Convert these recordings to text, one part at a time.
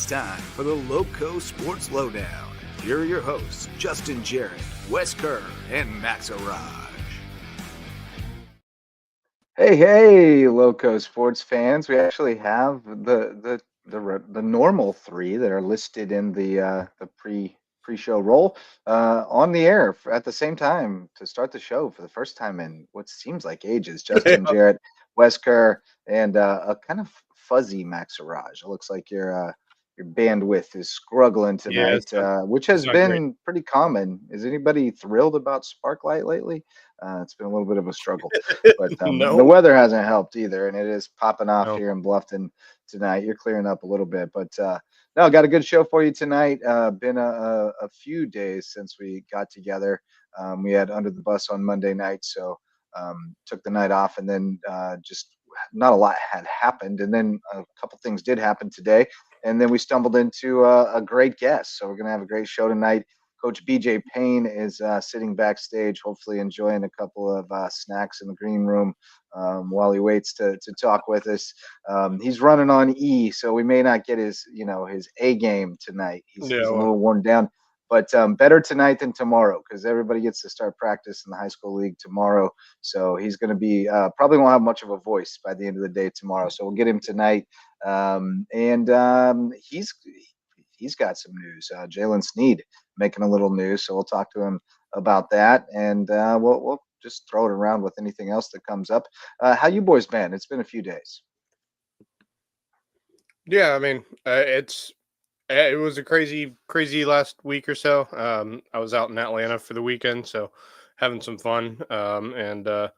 It's time for the Lowco Sports Lowdown. Here are your hosts, Justin Jarrett, Wes Kerr, and Max Araj. Hey, Lowco sports fans. We actually have the normal three that are listed in the pre-show roll on the air at the same time to start the show for the first time in what seems like ages. Justin Jarrett, Wes Kerr, and a kind of fuzzy Max Araj. It looks like your bandwidth is struggling tonight, which has been pretty common. Is anybody thrilled about Sparklight lately? It's been a little bit of a struggle, but No. the weather hasn't helped either, and it is popping off here in Bluffton tonight. You're clearing up a little bit, but no, got a good show for you tonight. Been a few days since we got together. We had Under the Bus on Monday night, so took the night off, and then just not a lot had happened, and then a couple things did happen today, and then we stumbled into a great guest. So we're gonna have a great show tonight. Coach BJ Payne is sitting backstage, hopefully enjoying a couple of snacks in the green room while he waits to talk with us. He's running on E, so we may not get his A game tonight. He's a little worn down, but better tonight than tomorrow because everybody gets to start practice in the high school league tomorrow. So he's going to be probably won't have much of a voice by the end of the day tomorrow. So we'll get him tonight, and he's got some news. Jaylen Sneed making a little news, so we'll talk to him about that, and we'll just throw it around with anything else that comes up. How you boys been? It's been a few days. Yeah, I mean, it was a crazy last week or so. I was out in Atlanta for the weekend, so having some fun. But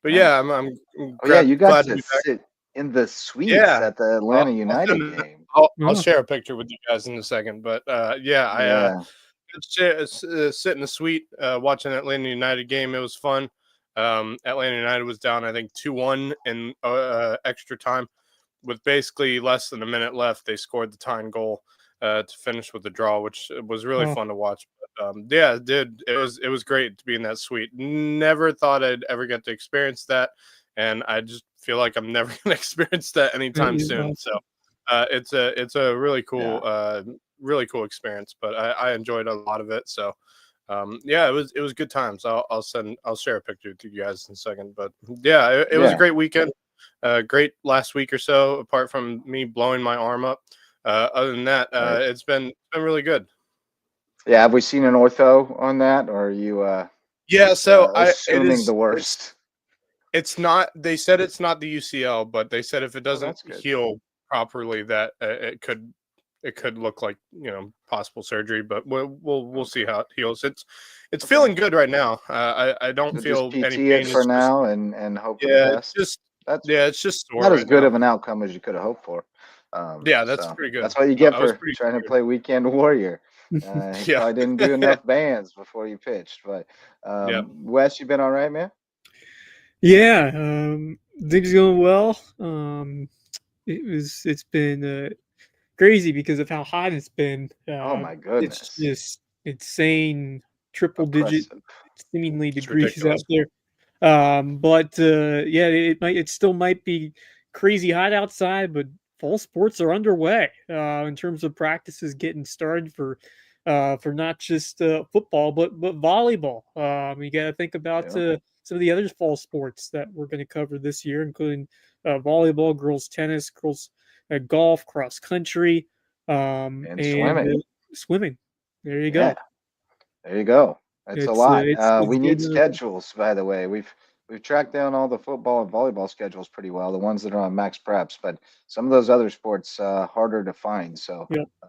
yeah, I'm you got to sit in the suites at the Atlanta United game. I'll share a picture with you guys in a second, but I sit in the suite watching Atlanta United game. It was fun. Atlanta United was down, I think 2-1 in extra time. With basically less than a minute left, they scored the tying goal to finish with the draw, which was really fun to watch. But, it was great to be in that suite. Never thought I'd ever get to experience that, and I just feel like I'm never going to experience that anytime soon. So it's a really cool experience. But I enjoyed a lot of it. So it was good times. I'll share a picture with you guys in a second. But yeah, it was a great weekend. Great last week or so, apart from me blowing my arm up. Other than that, it's been really good. Yeah, have we seen an ortho on that, or are you? Assuming the worst. It's not. They said it's not the UCL, but they said if it doesn't heal properly, that it could look like possible surgery. But we'll see how it heals. It's feeling good right now. I don't feel just PT any pain it for now, and hope for the best. It's just sore not as good of an outcome as you could have hoped for. That's pretty good. That's what you get for trying to play Weekend Warrior. He probably didn't do enough bands before you pitched. But Wes, you been all right, man? Yeah, things going well. It's been crazy because of how hot it's been. Oh my goodness! It's just insane, triple-digit seemingly degrees out there. But it still might be crazy hot outside, but fall sports are underway in terms of practices getting started for not just football but volleyball. You got to think about some of the other fall sports that we're going to cover this year, including volleyball, girls tennis, girls golf, cross country, and swimming. There you go. There you go. That's a lot. We need schedules, by the way. We've tracked down all the football and volleyball schedules pretty well, the ones that are on Max Preps, but some of those other sports harder to find. So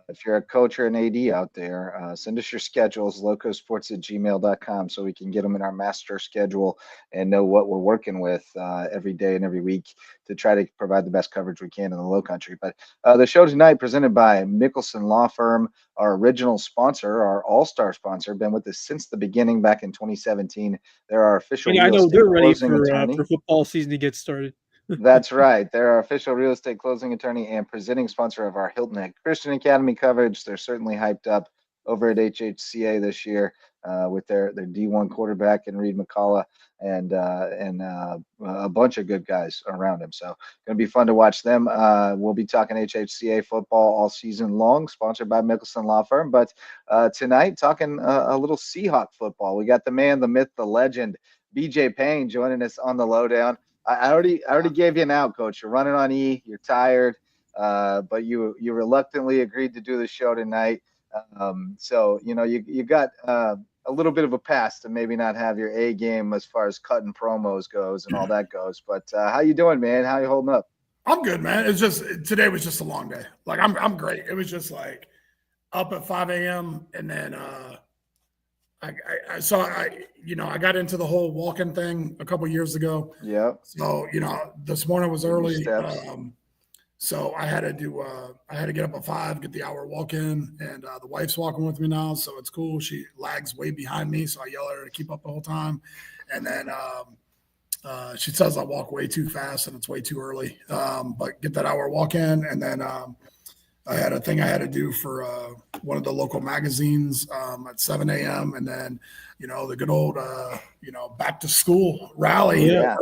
if you're a coach or an AD out there, send us your schedules, LowcoSports@gmail.com, so we can get them in our master schedule and know what we're working with every day and every week to try to provide the best coverage we can in the Low Country. But the show tonight presented by Mickelson Law Firm, our original sponsor, our all-star sponsor, been with us since the beginning back in 2017. They're our official I know they're ready for football season to get started. That's right. They're our official real estate closing attorney and presenting sponsor of our Hilton Head Christian Academy coverage. They're certainly hyped up over at HHCA this year. with their D1 quarterback and Reed McCullough and a bunch of good guys around him. So going to be fun to watch them. We'll be talking HHCA football all season long, sponsored by Mickelson Law Firm. But tonight, talking a little Seahawk football. We got the man, the myth, the legend, BJ Payne joining us on the lowdown. I already gave you an out, Coach. You're running on E. You're tired, but you reluctantly agreed to do the show tonight. So you got a little bit of a pass to maybe not have your A game as far as cutting promos goes and all that goes. But how you doing, man? How you holding up? I'm good, man. It's just today was just a long day. Like I'm great. It was just like up at 5 a.m. and then I got into the whole walking thing a couple years ago. Yeah. So this morning was early. So I had to get up at 5, get the hour walk in, and the wife's walking with me now, so it's cool. She lags way behind me, so I yell at her to keep up the whole time. And then she says I walk way too fast and it's way too early. But get that hour walk in, and then I had a thing I had to do for one of the local magazines at 7 a.m. And then the good old back to school rally. Yeah.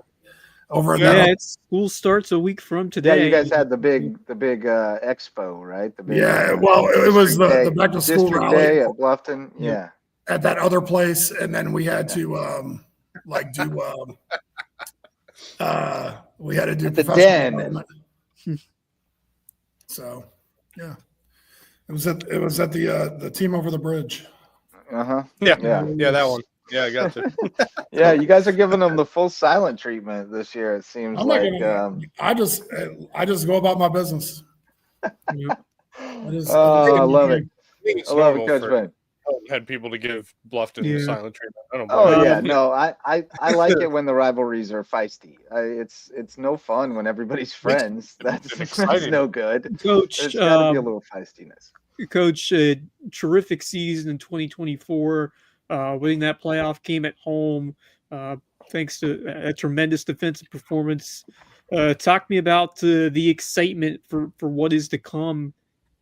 Over there. School starts a week from today. Yeah, you guys had the big expo, right? The big, well, it was the back to school rally day at Bluffton. Yeah, at that other place, and then we had to we had to do the den. So, yeah, it was at the team over the bridge. Yeah, that one. Yeah, I got you. Yeah, you guys are giving them the full silent treatment this year. It seems I just go about my business. I love it. I love it, Coach Ben. Had people to give Bluffton silent treatment. I don't I like it when the rivalries are feisty. It's no fun when everybody's friends. That's no good. Coach, there's got to be a little feistiness. Coach, terrific season in 2024. Winning that playoff game at home, thanks to a tremendous defensive performance. Talk to me about the excitement for what is to come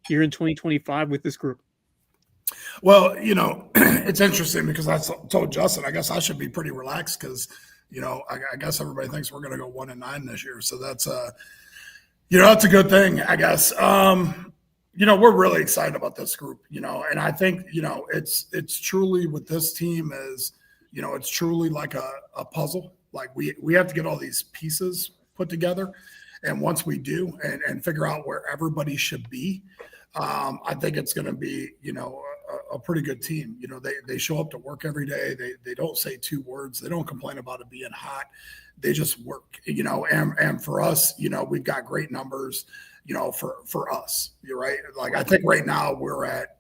here in 2025 with this group. Well, it's interesting because I told Justin, I guess I should be pretty relaxed because, I guess everybody thinks we're going to go 1-9 this year. So that's that's a good thing, I guess. We're really excited about this group, and I think, it's truly with this team is, it's truly like a puzzle. Like we have to get all these pieces put together. And once we do and figure out where everybody should be, I think it's going to be, a pretty good team. They show up to work every day. They don't say 2 words. They don't complain about it being hot. They just work, and for us, we've got great numbers, for us, you're right. Like, I think right now we're at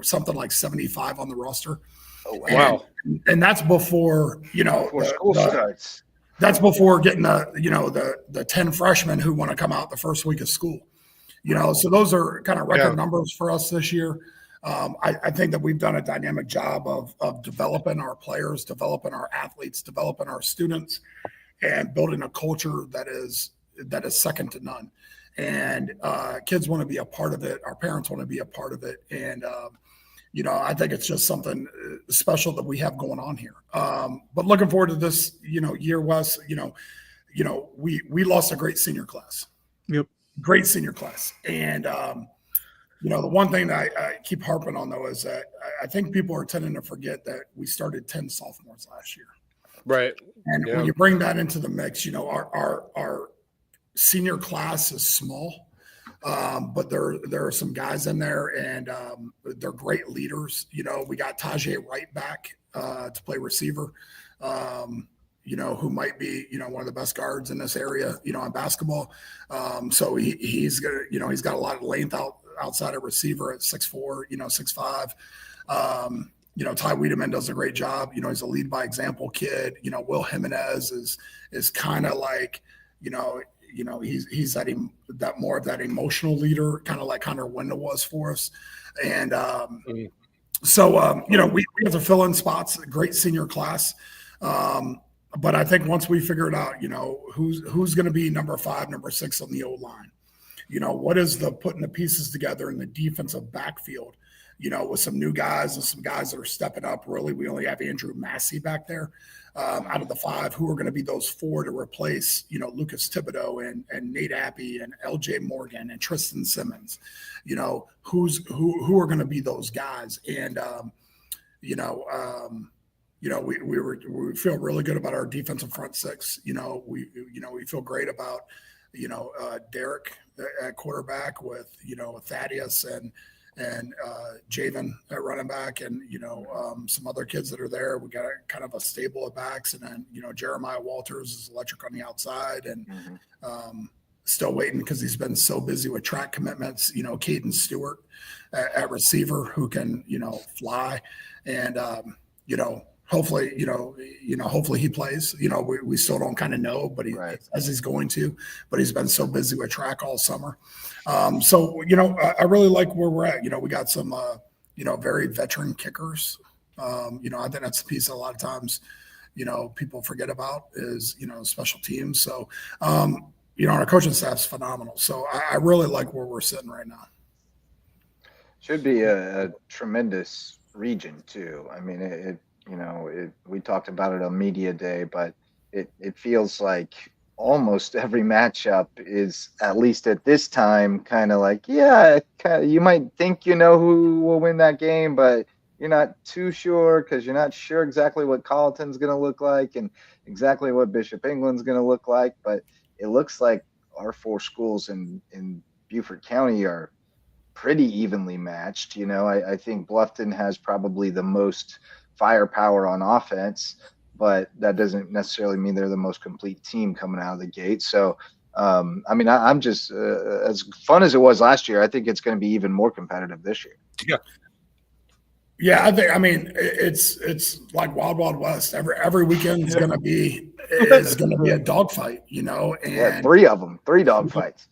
something like 75 on the roster. Oh, wow. And that's before, before school starts. That's before getting the 10 freshmen who want to come out the first week of school, so those are kind of record numbers for us this year. I think that we've done a dynamic job of developing our players, developing our athletes, developing our students, and building a culture that is second to none. And kids want to be a part of it. Our parents want to be a part of it. And, I think it's just something special that we have going on here. But looking forward to this, year, Wes, we lost a great senior class. Yep. Great senior class. And, the one thing that I keep harping on, though, is that I think people are tending to forget that we started 10 sophomores last year. Right. And when you bring that into the mix, our senior class is small, but there are some guys in there, and they're great leaders. We got Tajay Wright back to play receiver, who might be, one of the best guards in this area, in basketball. So he's gonna, he's got a lot of length outside of receiver at 6'4", 6'5". Ty Wiedemann does a great job. He's a lead by example kid. Will Jimenez is kind of like, he's that more of that emotional leader, kind of like Connor Wendell was for us. And so, we have to fill in spots, a great senior class. But I think once we figure it out, who's going to be number 5, number 6 on the O line, what is the putting the pieces together in the defensive backfield, with some new guys and some guys that are stepping up. Really, we only have Andrew Massey back there out of the 5 who are going to be those 4 to replace, Lucas Thibodeau and Nate Appy and LJ Morgan and Tristan Simmons, who are going to be those guys. And, we feel really good about our defensive front 6. We feel great about, Derek at quarterback with, Thaddeus and Jaylen at running back, and some other kids that are there. We got kind of a stable of backs, and then Jeremiah Walters is electric on the outside, and still waiting because he's been so busy with track commitments. Caden Stewart at receiver who can fly, and hopefully hopefully he plays. We still don't kind of know, but as he's going to, but he's been so busy with track all summer. So I really like where we're at. We got some very veteran kickers. I think that's the piece that a lot of times people forget about is special teams. So our coaching staff's phenomenal. So I really like where we're sitting right now. Should be a tremendous region too. I mean, we talked about it on media day, but it feels like almost every matchup is, at least at this time, kind of like, you might think who will win that game, but you're not too sure because you're not sure exactly what Colleton's going to look like and exactly what Bishop England's going to look like. But it looks like our 4 schools in Beaufort County are pretty evenly matched. I think Bluffton has probably the most firepower on offense, but that doesn't necessarily mean they're the most complete team coming out of the gate. So, I'm just as fun as it was last year. I think it's going to be even more competitive this year. Yeah. Yeah, it's like Wild Wild West. Every weekend is going to be a dogfight, and 3 of them, 3 dogfights.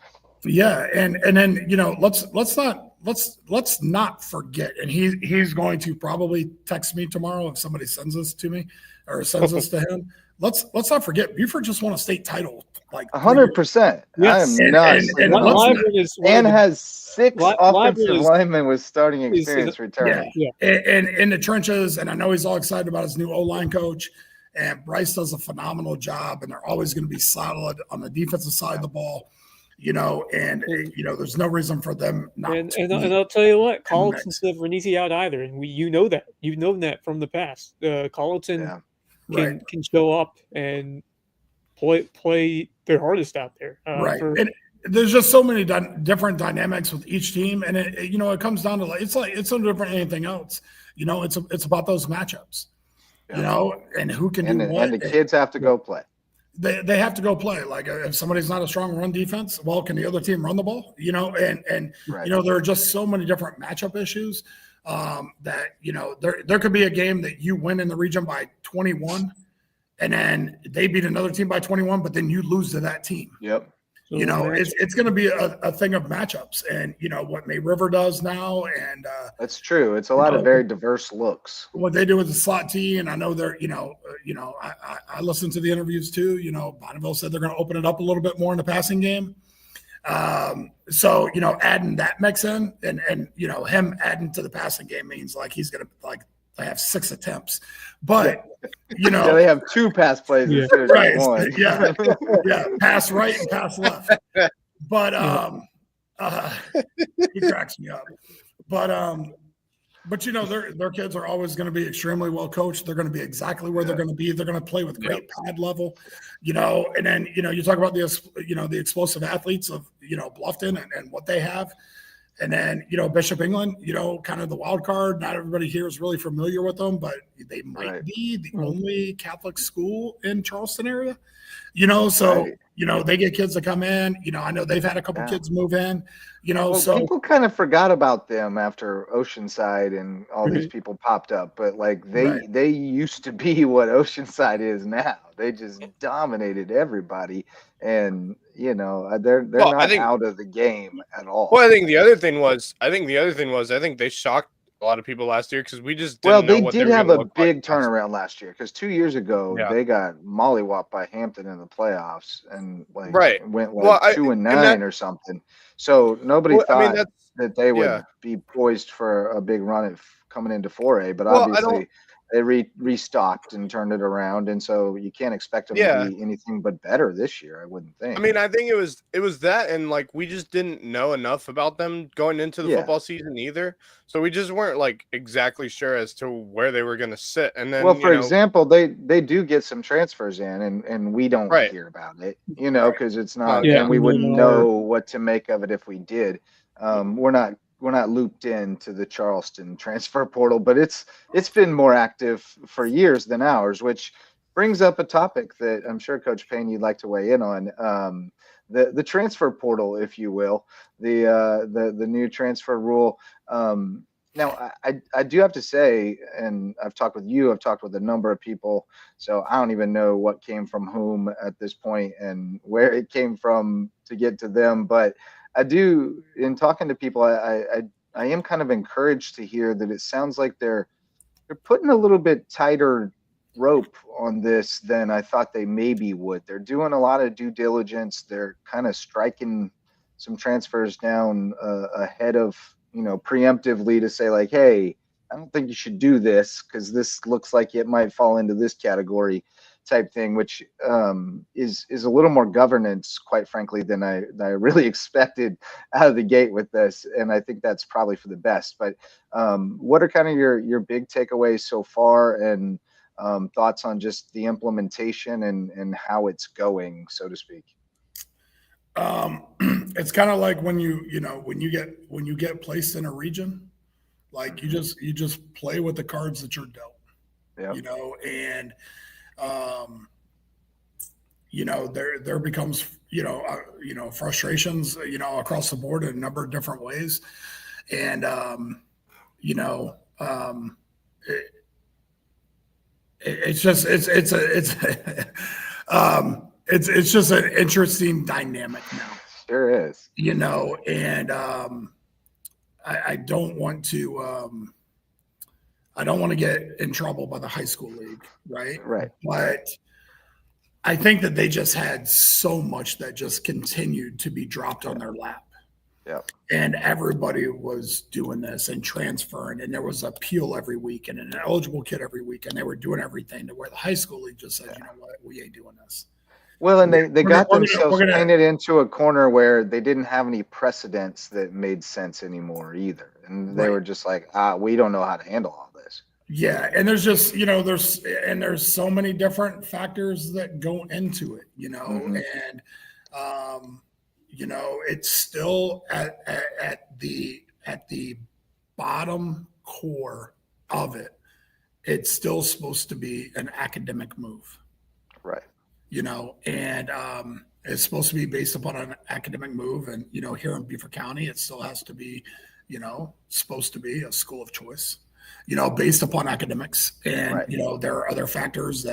Yeah, and then let's not forget. And he's going to probably text me tomorrow if somebody sends this to me or sends this to him. Let's not forget, Beaufort just won a state title, like 100%. Yes. I am not. And has 6 offensive linemen with starting experience returning. Yeah. And in the trenches, and I know he's all excited about his new O-line coach. And Bryce does a phenomenal job, and they're always going to be solid on the defensive side of the ball. There's no reason for them not and, to. And I'll tell you what, Colleton's never an easy out either, and you've known that from the past. Colleton can show up and play their hardest out there. And there's just so many different dynamics with each team, and it comes down to it's no different than anything else. It's about those matchups. And who can do what. And the kids have to go play. They have to go play. Like if somebody's not a strong run defense, well, can the other team run the ball? There are just so many different matchup issues that there could be a game that you win in the region by 21, and then they beat another team by 21, but then you lose to that team. Yep. It's going to be a thing of matchups, and what May River does now, and that's true. It's a lot of very diverse looks. What they do with the slot T, and I know they're, I listened to the interviews too. Bonneville said they're going to open it up a little bit more in the passing game. So adding that mix in, and him adding to the passing game means like he's going to I have 6 attempts, but they have 2 pass plays instead of right. 1. Yeah, pass right and pass left. But he cracks me up. But their kids are always going to be extremely well coached. They're going to be exactly where they're going to be. They're going to play with great pad level, and then you talk about the explosive athletes of Bluffton and what they have. And then, Bishop England, kind of the wild card. Not everybody here is really familiar with them, but they might be the only Catholic school in Charleston area, so, they get kids to come in. I know they've had a couple kids move in, so people kind of forgot about them after Oceanside and all these people popped up, but they used to be what Oceanside is now. They just dominated everybody, and they're not out of the game at all. Well, I think the other thing was I think they shocked a lot of people last year because we just didn't know they what did they were have gonna a look like big turnaround last year because 2 years ago they got mollywopped by Hampton in the playoffs and went like 2-9 or something. So nobody thought that they would be poised for a big run at coming into 4A, but obviously they restocked and turned it around, and so you can't expect them to be anything but better this year, I wouldn't think. I mean, I think it was that, and like we just didn't know enough about them going into the football season either, so we just weren't like exactly sure as to where they were going to sit. And then, for example, they do get some transfers in, and we don't hear about it, because it's not, and we wouldn't know what to make of it if we did. We're not looped into the Charleston transfer portal, but it's been more active for years than ours, which brings up a topic that I'm sure Coach Payne you'd like to weigh in on. The transfer portal, if you will, the new transfer rule. Now, I do have to say, and I've talked with you, I've talked with a number of people, so I don't even know what came from whom at this point and where it came from to get to them, but I do, in talking to people, I am kind of encouraged to hear that it sounds like they're putting a little bit tighter rope on this than I thought they maybe would. They're doing a lot of due diligence. They're kind of striking some transfers down ahead of, preemptively to say like, hey, I don't think you should do this because this looks like it might fall into this category type thing, which is a little more governance, quite frankly, than I really expected out of the gate with this, and I think that's probably for the best. But what are kind of your big takeaways so far, and thoughts on just the implementation and how it's going, so to speak? It's kind of like when you get placed in a region, like you just play with the cards that you're dealt, and there becomes, frustrations, across the board in a number of different ways. And, it's just an interesting dynamic now. Sure is. And I don't want to get in trouble by the high school league, right? Right. But I think that they just had so much that just continued to be dropped on their lap. Yeah. And everybody was doing this and transferring, and there was a appeal every week and an eligible kid every week, and they were doing everything to where the high school league just said, you know what, we ain't doing this. Well, and they got themselves painted into a corner where they didn't have any precedents that made sense anymore either. And they were just like, we don't know how to handle all this. Yeah. And there's just, there's so many different factors that go into it, and, it's still at the bottom core of it. It's still supposed to be an academic move. Right. And it's supposed to be based upon an academic move. And, here in Beaufort County, it still has to be, supposed to be a school of choice, based upon academics. And, there are other factors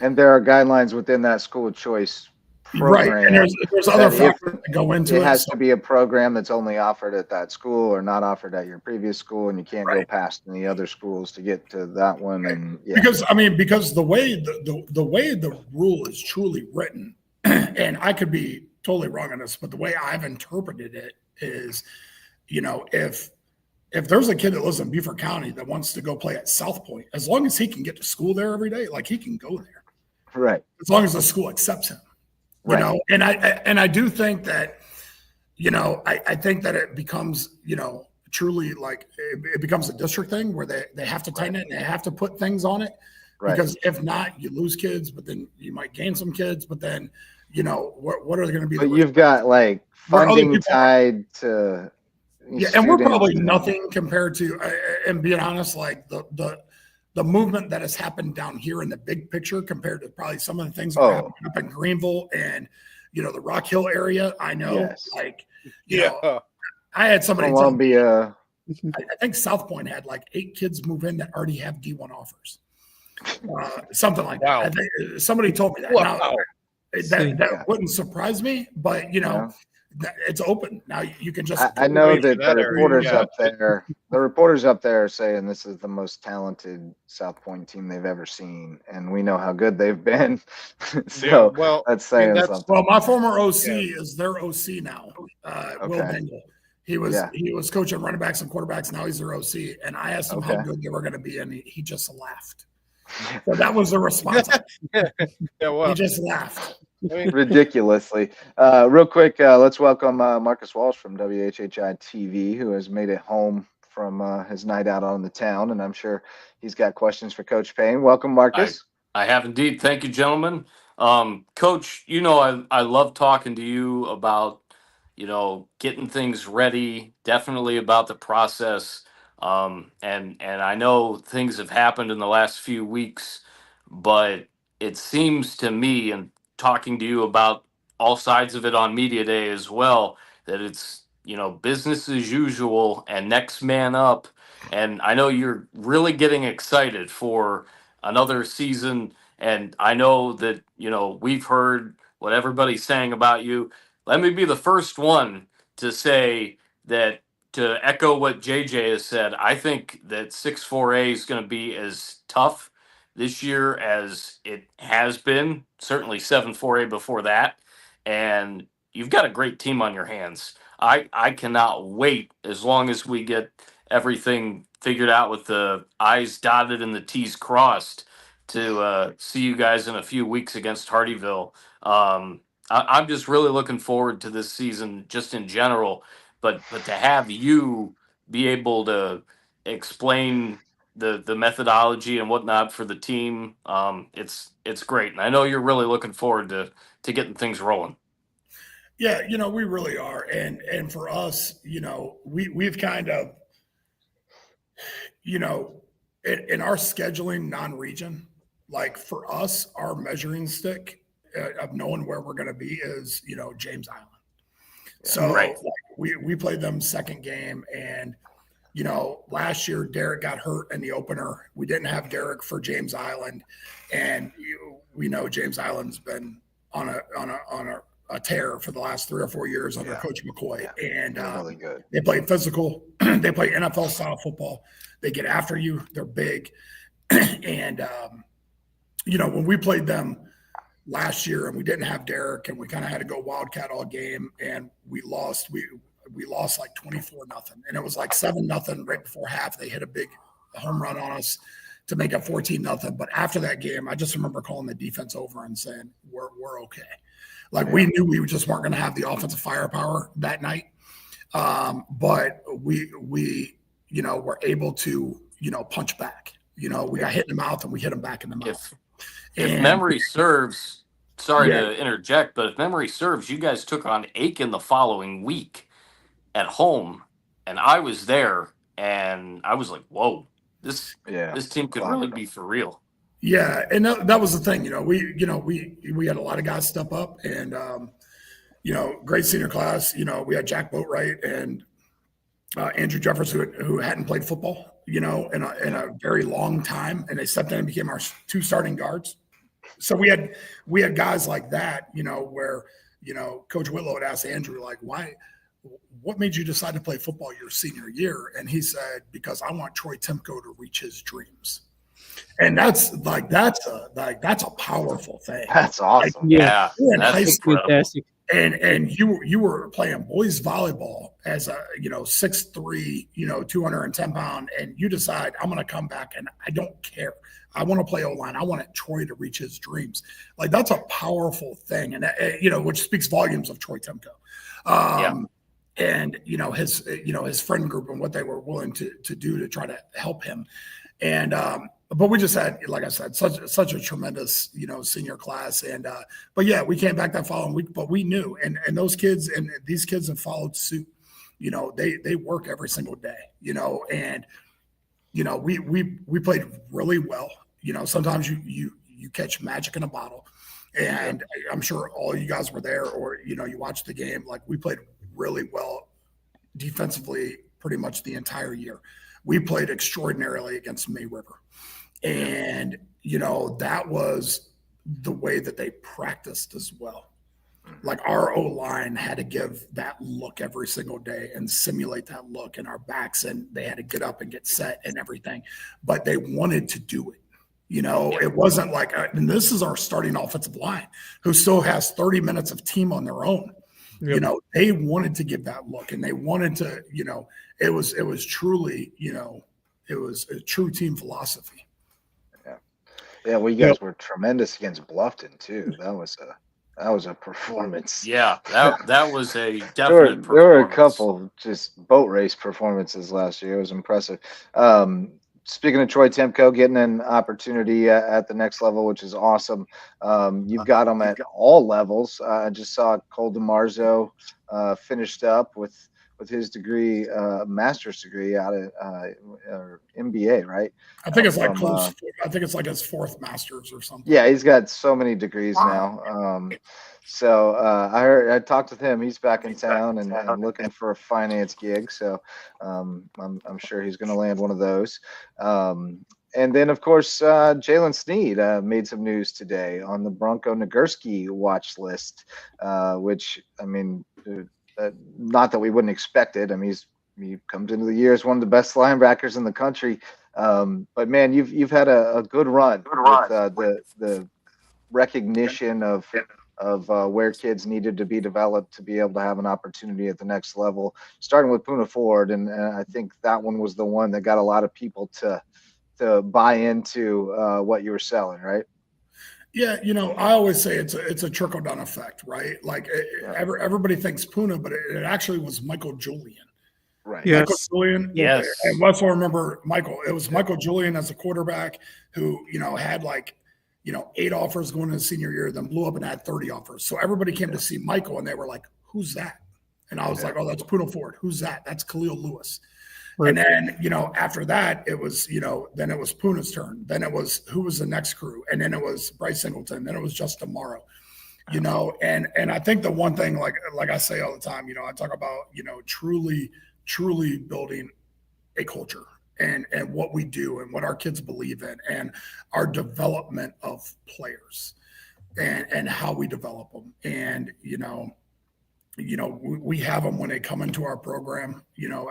and there are guidelines within that school of choice program. Right. And there's other factors that go into it. It has to be a program that's only offered at that school or not offered at your previous school. And you can't go past any other schools to get to that one. And because the way the rule is truly written, and I could be totally wrong on this, but the way I've interpreted it is, if there's a kid that lives in Beaufort County that wants to go play at South Point, as long as he can get to school there every day, like he can go there. Right. As long as the school accepts him. And I do think that, I think that it becomes, truly like it becomes a district thing where they have to tighten it and they have to put things on it. Right. Because if not, you lose kids, but then you might gain some kids, but then, what are they going to be? But you've got like funding tied to. Yeah. And we're probably nothing compared to, and being honest, like the movement that has happened down here in the big picture compared to probably some of the things that are happening up in Greenville and, the Rock Hill area. I know, I had somebody Columbia. I think South Point had like 8 kids move in that already have D1 offers. Something like that. I think somebody told me that. Now, that wouldn't surprise me, but it's open now. You can just. I know that that the area, reporters yeah. up there, are saying this is the most talented South Point team they've ever seen, and we know how good they've been. So Yeah, well, that's I mean, saying that's something. Well, my former OC Yeah. is their OC now. Will Okay. Bengal. He was coaching running backs and quarterbacks. Now he's their OC. And I asked him how Okay. good they were going to be, and he just laughed. So that was the response. yeah, well, He just laughed. I mean, Ridiculously. Real quick, let's welcome Marcus Walsh from WHHI TV, who has made it home from his night out on the town, and I'm sure he's got questions for Coach Payne. Welcome, Marcus. I have indeed. Thank you, gentlemen. Coach, I love talking to you about, getting things ready, definitely about the process. And I know things have happened in the last few weeks, but it seems to me, and talking to you about all sides of it on media day as well, that it's, business as usual and next man up. And I know you're really getting excited for another season. And I know that, we've heard what everybody's saying about you. Let me be the first one to say that, to echo what JJ has said, I think that 6-4A is going to be as tough this year as it has been, certainly 7-4A before that. And you've got a great team on your hands. I cannot wait as long as we get everything figured out with the I's dotted and the T's crossed to see you guys in a few weeks against Hardyville. I'm just really looking forward to this season, just in general. But to have you be able to explain the methodology and whatnot for the team, it's great. And I know you're really looking forward to getting things rolling. Yeah, we really are. And for us, we've kind of, in our scheduling non-region, like for us, our measuring stick of knowing where we're going to be is, James Island. So Right. we played them second game, and last year Derek got hurt in the opener. We didn't have Derek for James Island, and we know James Island's been on a tear for the last 3 or 4 years under Coach McCoy. And Really good. They play physical. They play NFL style football. They get after you. They're big. And when we played them last year and we didn't have Derek, and we kind of had to go Wildcat all game, and we lost. We lost like 24-0, and it was like 7-0 right before half. They hit a big home run on us to make it 14-0. But after that game, I just remember calling the defense over and saying, we're okay. Like we knew we just weren't going to have the offensive firepower that night. But we were able to, punch back. We got hit in the mouth and we hit them back in the mouth. If memory serves, sorry to interject, but if memory serves, you guys took on Aiken the following week at home, and I was there, and I was like, whoa, this team could really be for real. Yeah, and that was the thing. We had a lot of guys step up, and great senior class. We had Jack Boatwright and Andrew Jeffers who hadn't played football, in a very long time, and they stepped in and became our 2 starting guards. So we had guys like that, where Coach Whitlow had asked Andrew, like, what made you decide to play football your senior year? And he said, because I want Troy Timko to reach his dreams. And that's a powerful thing. That's awesome. Yeah, that's fantastic. And you were playing boys volleyball as a 6'3", 210 pound, and you decide I'm going to come back and I don't care. I want to play O-line. I want Troy to reach his dreams. Like that's a powerful thing, and which speaks volumes of Troy Timko. And his friend group and what they were willing to do to try to help him. And but we just had, like I said, such a tremendous, senior class. And but yeah, we came back that following week, but we knew, and those kids and these kids have followed suit. They work every single day, and we played really well. Sometimes you catch magic in a bottle. And I'm sure all you guys were there, or you watched the game. Like we played really well defensively pretty much the entire year. We played extraordinarily against May River. And, that was the way that they practiced as well. Like our O-line had to give that look every single day and simulate that look in our backs, and they had to get up and get set and everything. But they wanted to do it. It wasn't like, and this is our starting offensive line who still has 30 minutes of team on their own. Yep. They wanted to give that look, and they wanted to, it was truly, it was a true team philosophy. Yeah. Well, you guys were tremendous against Bluffton too. That was a performance. Yeah, that was a definite performance. There were a couple just boat race performances last year. It was impressive. Speaking of Troy Timko getting an opportunity at the next level, which is awesome. You've got them at all levels. I just saw Cole DeMarzo finished up with his degree, master's degree out of or MBA, right? I think it's like close. I think it's like his fourth master's or something. Yeah, he's got so many degrees now. So I talked with him. He's back in town and looking for a finance gig. So I'm sure he's going to land one of those. And then, of course, Jaylen Sneed made some news today on the Bronco Nagurski watch list, which, I mean, not that we wouldn't expect it. I mean, he comes into the year as one of the best linebackers in the country. But man, you've had a good run with the recognition of where kids needed to be developed to be able to have an opportunity at the next level, starting with Poona Ford. And I think that one was the one that got a lot of people to buy into what you were selling, right? Yeah, I always say it's a trickle down effect, right? Like everybody thinks Poona, but it actually was Michael Julian. Right. Yes. Michael Julian. Yes. And Wes will remember Michael. It was Michael Julian as a quarterback who, had 8 offers going into the senior year, then blew up and had 30 offers. So everybody came to see Michael and they were like, who's that? And I was like, oh, that's Poona Ford. Who's that? That's Khalil Lewis. Right. And then, after that, it was, then it was Poona's turn. Then it was, who was the next crew? And then it was Bryce Singleton. Then it was Justin Morrow, and I think the one thing, like I say all the time, I talk about, truly building a culture and what we do and what our kids believe in and our development of players and how we develop them. And, we have them when they come into our program,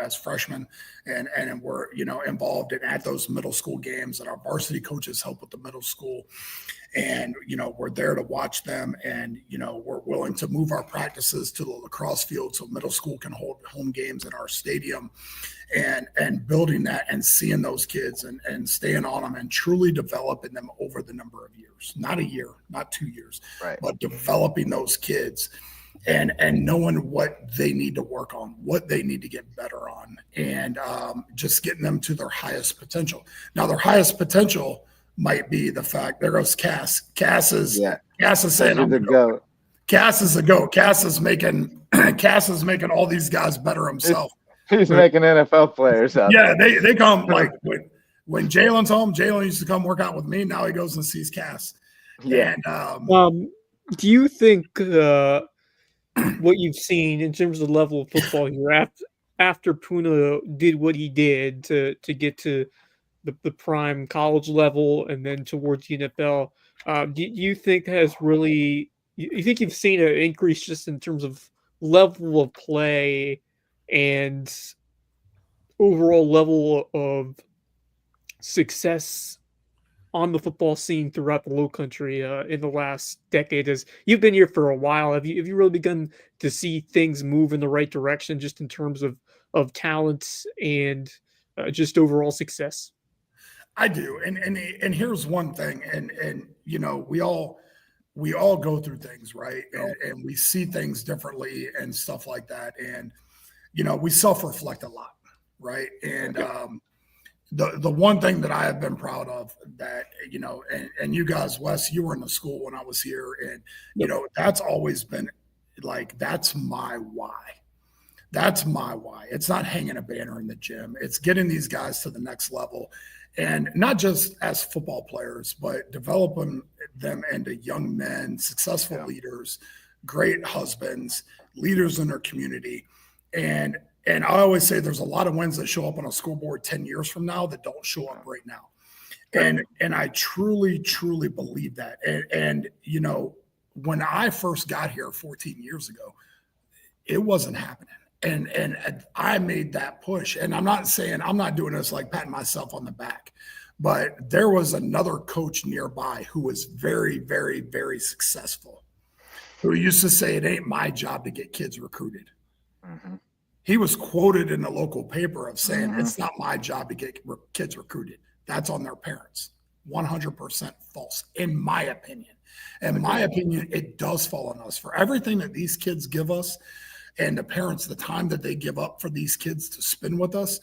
as freshmen and we're, involved at those middle school games, and our varsity coaches help with the middle school. And, we're there to watch them, and, we're willing to move our practices to the lacrosse field so middle school can hold home games in our stadium, and building that and seeing those kids and staying on them and truly developing them over the number of years, not a year, not 2 years, right, but developing those kids and knowing what they need to work on, what they need to get better on, and just getting them to their highest potential. Now, their highest potential might be the fact, there goes Cass. Cass is saying, I'm the GOAT. Cass is a GOAT. Cass is making all these guys better himself. He's making NFL players out there. They come, like when Jaylen's home, Jaylen used to come work out with me. Now he goes and sees Cass. Yeah. And do you think what you've seen in terms of the level of football here after Poona did what he did to get to the prime college level and then towards the NFL, do you think has really, you think you've seen an increase just in terms of level of play and overall level of success on the football scene throughout the Low Country in the last decade? As you've been here for a while, have you really begun to see things move in the right direction just in terms of talent and just overall success? I do. And here's one thing, and we all go through things, right? And we see things differently and stuff like that. And, we self-reflect a lot, right? And the one thing that I have been proud of that, and you guys, Wes, you were in the school when I was here, and, that's always been like, that's my why. That's my why. It's not hanging a banner in the gym. It's getting these guys to the next level. And not just as football players, but developing them into young men, successful leaders, great husbands, leaders in their community. And I always say there's a lot of wins that show up on a scoreboard 10 years from now that don't show up right now. And I truly, truly believe that. And when I first got here 14 years ago, it wasn't happening. And I made that push. And I'm not doing this like patting myself on the back, but there was another coach nearby who was very, very, very successful, who used to say, it ain't my job to get kids recruited. Mm-hmm. He was quoted in the local paper of saying, it's not my job to get kids recruited. That's on their parents. 100% false, in my opinion. In my opinion, it does fall on us. For everything that these kids give us and the parents, the time that they give up for these kids to spend with us,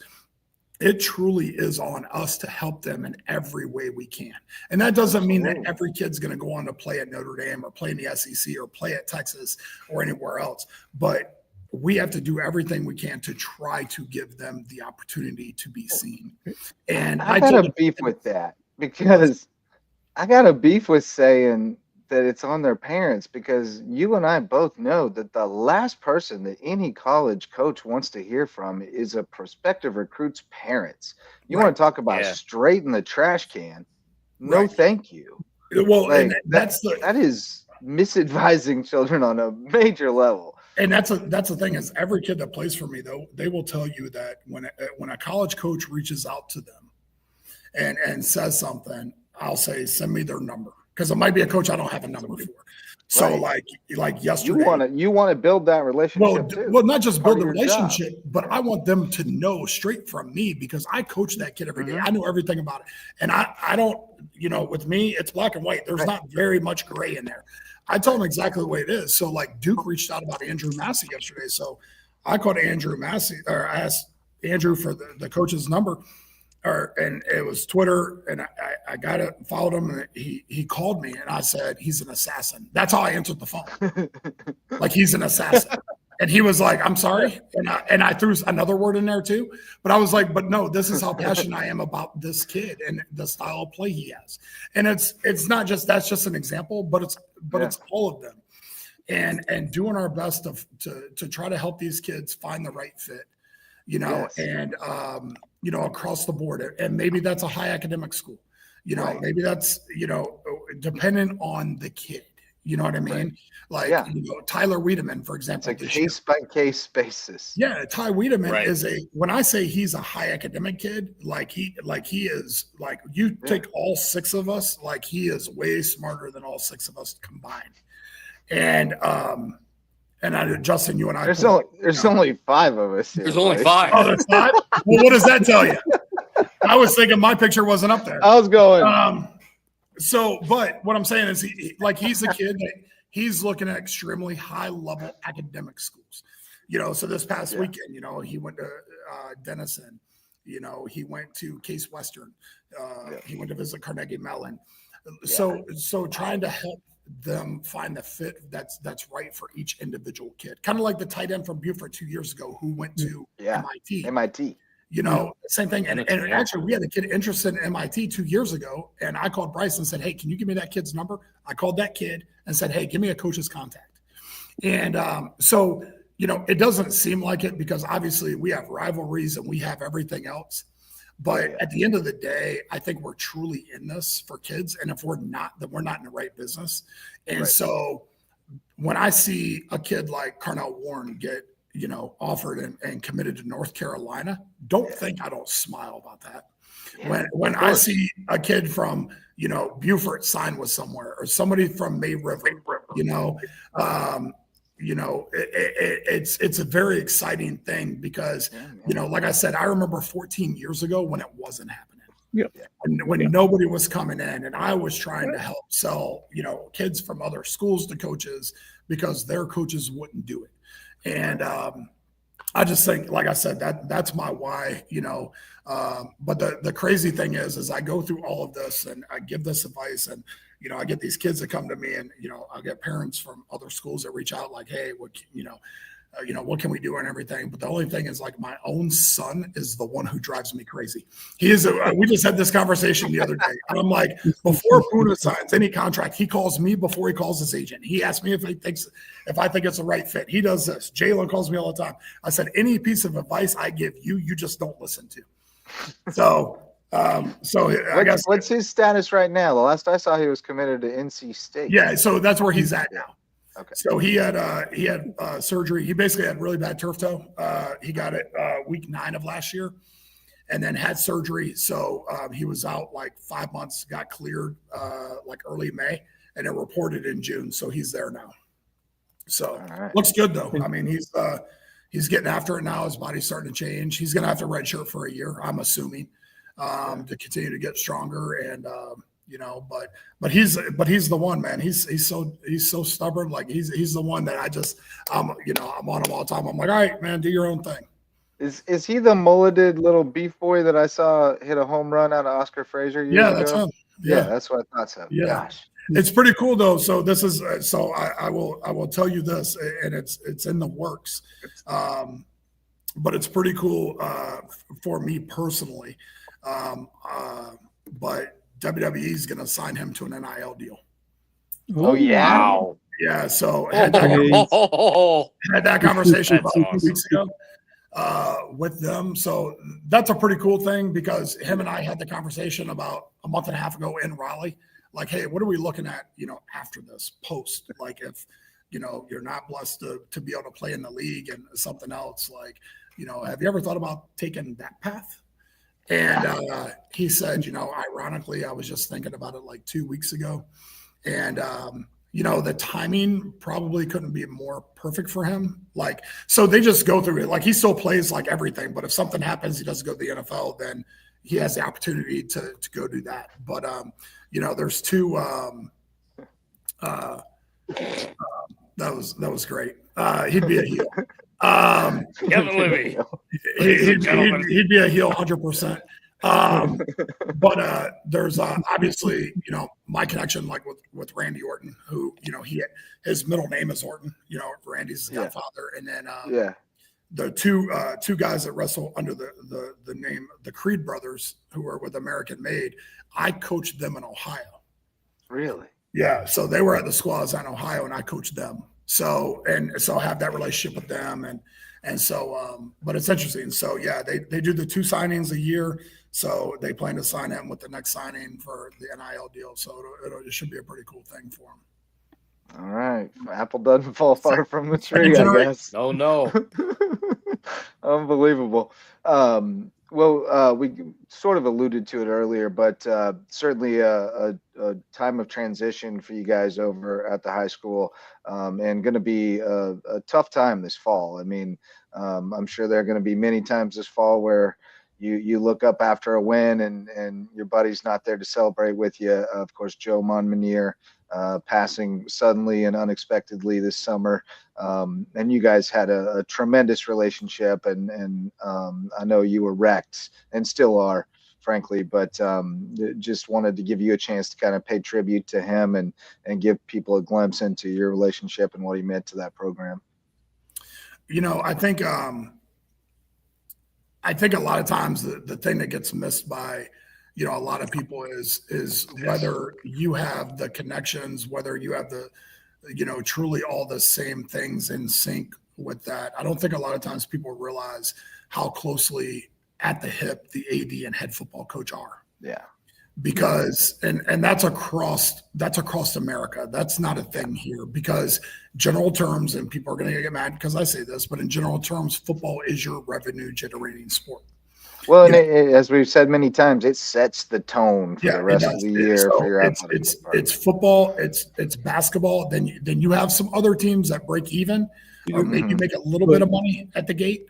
it truly is on us to help them in every way we can. And that doesn't mean that every kid's going to go on to play at Notre Dame or play in the SEC or play at Texas or anywhere else. But we have to do everything we can to try to give them the opportunity to be seen. And I got a beef with that, because I got a beef with saying that it's on their parents, because you and I both know that the last person that any college coach wants to hear from is a prospective recruit's parents. You want to talk about straight in the trash can? No, thank you. Well, like, and that is misadvising children on a major level. And that's the thing, is every kid that plays for me, though, they will tell you that when a college coach reaches out to them and says something, I'll say, send me their number, because it might be a coach I don't have a number for. So like yesterday, you want to build that relationship too. Well, not just build the relationship, but I want them to know straight from me, because I coach that kid every day. I know everything about it, and I don't, with me, it's black and white. There's not very much gray in there. I tell them exactly the way it is. So like Duke reached out about Andrew Massey yesterday. So I called Andrew Massey, or I asked Andrew for the coach's number, and it was Twitter, and I got it, followed him, and he called me, and I said, he's an assassin. That's how I answered the phone. Like, he's an assassin. And he was like, I'm sorry. And I threw another word in there too. But I was like, but no, this is how passionate I am about this kid and the style of play he has. And it's not just, that's just an example, but it's all of them. And doing our best to try to help these kids find the right fit, and across the board. And maybe that's a high academic school, maybe that's, dependent on the kid. You know what I mean? Like, Tyler Wiedemann, for example. It's a case by case basis. Yeah, Ty Wiedemann is when I say he's a high academic kid, he is, like, you take all six of us, like, he is way smarter than all six of us combined. And Justin, you and I. There's only five of us here. There's only five. Oh, there's five? Well, what does that tell you? I was thinking my picture wasn't up there. I was going. So, but what I'm saying is, he's a kid that he's looking at extremely high level academic schools. So this past weekend, he went to Denison. He went to Case Western. He went to visit Carnegie Mellon. So trying to help them find the fit that's right for each individual kid. Kind of like the tight end from Buford 2 years ago who went to MIT. Same thing. And actually, we had a kid interested in MIT 2 years ago, and I called Bryce and said, hey, can you give me that kid's number? I called that kid and said, hey, give me a coach's contact. And so, it doesn't seem like it, because obviously we have rivalries and we have everything else. But at the end of the day, I think we're truly in this for kids. And if we're not, then we're not in the right business. And so when I see a kid like Carnell Warren get, offered and committed to North Carolina, don't think I don't smile about that. When I see a kid from, Beaufort sign with somewhere, or somebody from May River, it's a very exciting thing, because, like I said, I remember 14 years ago when it wasn't happening. When nobody was coming in, and I was trying to help sell, kids from other schools to coaches, because their coaches wouldn't do it. And I just think, like I said, that's my why, but the crazy thing is I go through all of this and I give this advice, and, I get these kids that come to me, and, I get parents from other schools that reach out like, hey, what can we do and everything. But the only thing is, like, my own son is the one who drives me crazy. He is. We just had this conversation the other day. And I'm like, before Poona signs any contract, he calls me before he calls his agent. He asks me if I think it's the right fit. He does this. Jaylen calls me all the time. I said, any piece of advice I give you, you just don't listen to. So So I guess what's his status right now? The last I saw, he was committed to NC State. Yeah, so that's where he's at now. Okay. So he had surgery. He basically had really bad turf toe. He got it week 9 of last year, and then had surgery. So he was out like 5 months. Got cleared like early May, and it reported in June. So he's there now. So looks good though. I mean, he's getting after it now. His body's starting to change. He's going to have to redshirt for a year, I'm assuming, to continue to get stronger. And but he's the one, man. He's so stubborn. Like he's the one that I'm on him all the time. I'm like, all right, man, do your own thing. Is he the mulleted little beef boy that I saw hit a home run out of Oscar Frazier years ago? That's him. Yeah, that's what I thought so. Yeah. Gosh. It's pretty cool though. So this is I will tell you this, and it's in the works, but it's pretty cool for me personally. But WWE is going to sign him to an NIL deal. Oh yeah, wow. Yeah. So had that conversation about 2 weeks ago with them. So that's a pretty cool thing because him and I had the conversation about a month and a half ago in Raleigh. Like, hey, what are we looking at, after this post? Like if, you're not blessed to be able to play in the league and something else, like, have you ever thought about taking that path? And he said, ironically, I was just thinking about it like 2 weeks ago. And, the timing probably couldn't be more perfect for him. Like, so they just go through it. Like he still plays like everything, but if something happens, he doesn't go to the NFL, then he has the opportunity to go do that. But, there's two, that was great. He'd be a heel. Kevin Libby. He'd be a heel 100%. But there's obviously, my connection like with Randy Orton, who, his middle name is Orton, Randy's his godfather. And then the two guys that wrestle under the name, the Creed brothers, who are with American Made, I coached them in Ohio. Really? Yeah. So they were at the squads in Ohio and I coached them. So I have that relationship with them. And so, but it's interesting. So yeah, they do the 2 signings a year. So they plan to sign him with the next signing for the NIL deal. So it should be a pretty cool thing for him. All right. Apple doesn't fall far from the tree, I guess. No. Unbelievable. We sort of alluded to it earlier, but certainly a time of transition for you guys over at the high school, and going to be a tough time this fall. I mean, I'm sure there are going to be many times this fall where you look up after a win and your buddy's not there to celebrate with you. Of course, Joe Monmonier passing suddenly and unexpectedly this summer. And you guys had a tremendous relationship, and I know you were wrecked and still are, frankly, but just wanted to give you a chance to kind of pay tribute to him and give people a glimpse into your relationship and what he meant to that program. I think a lot of times the thing that gets missed by, a lot of people is whether you have the connections, whether you have the, truly all the same things in sync with that. I don't think a lot of times people realize how closely at the hip the AD and head football coach are. Yeah. Because and that's across America. That's not a thing here, because general terms, and people are going to get mad because I say this, but in general terms, football is your revenue generating sport. Well, and as we've said many times, it sets the tone for the rest of the year for your athletic department. It's football, it's basketball. Then you have some other teams that break even, or maybe make a little bit of money at the gate.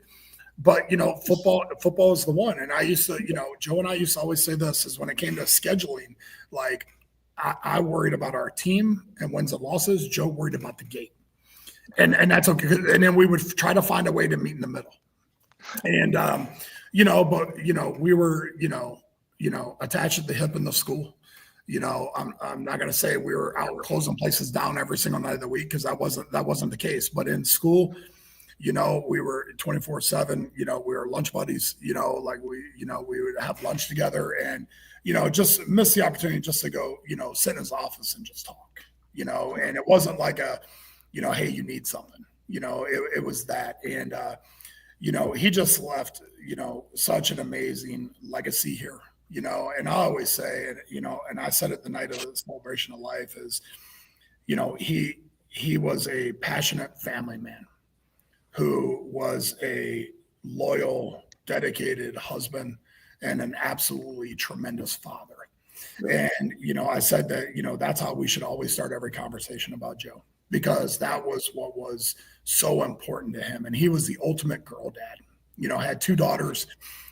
But, football is the one. And I used to, Joe and I used to always say this, is when it came to scheduling, like I worried about our team and wins and losses. Joe worried about the gate. And that's okay. And then we would try to find a way to meet in the middle. And, we were, attached at the hip in the school. I'm not going to say we were out closing places down every single night of the week, because that wasn't the case. But in school, we were 24/7, we were lunch buddies, like we would have lunch together and, just miss the opportunity just to go, sit in his office and just talk, and it wasn't like a, hey, you need something, it was that. And, he just left, such an amazing legacy here. and I always say, and I said it the night of the celebration of life is, he was a passionate family man who was a loyal, dedicated husband and an absolutely tremendous father. And, I said that, that's how we should always start every conversation about Joe, because that was what was so important to him. And he was the ultimate girl dad, had 2 daughters.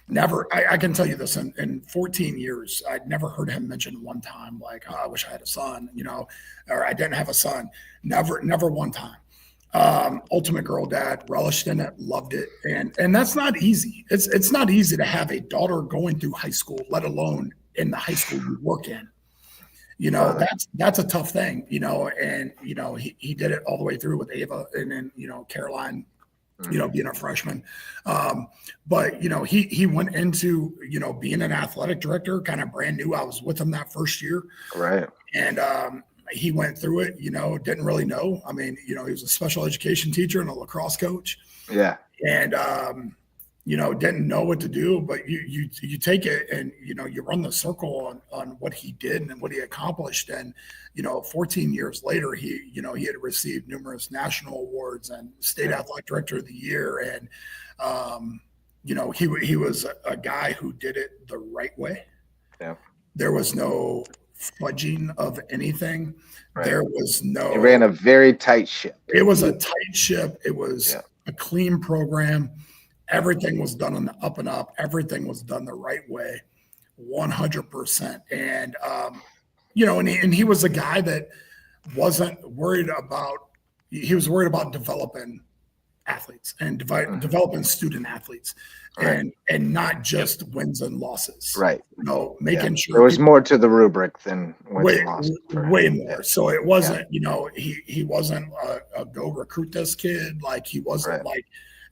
Never, I can tell you this, in 14 years, I'd never heard him mention one time, like, oh, I wish I had a son, or I didn't have a son. Never one time. Ultimate girl dad, relished in it, loved it. And that's not easy. It's not easy to have a daughter going through high school, let alone in the high school you work in. That's a tough thing, and, he did it all the way through with Ava, and then, Caroline, being a freshman. But, he went into, being an athletic director, kind of brand new. I was with him that first year. Right. And, he went through it, didn't really know. I mean, he was a special education teacher and a lacrosse coach. Yeah. And, didn't know what to do, but you take it and, you run the circle on what he did and what he accomplished. And, 14 years later, he had received numerous national awards and state athletic director of the year. And, he was a guy who did it the right way. Yeah. There was no fudging of anything. Right. There was no. He ran a very tight ship. It was a tight ship. It was a clean program. Everything was done on the up and up. Everything was done the right way, 100%. And and he was a guy that wasn't worried about. He was worried about developing athletes and developing student athletes, and not just wins and losses. Right. Making sure there was more to the rubric than wins and losses. Way more. So it wasn't, he wasn't a go recruit this kid. Like he wasn't like,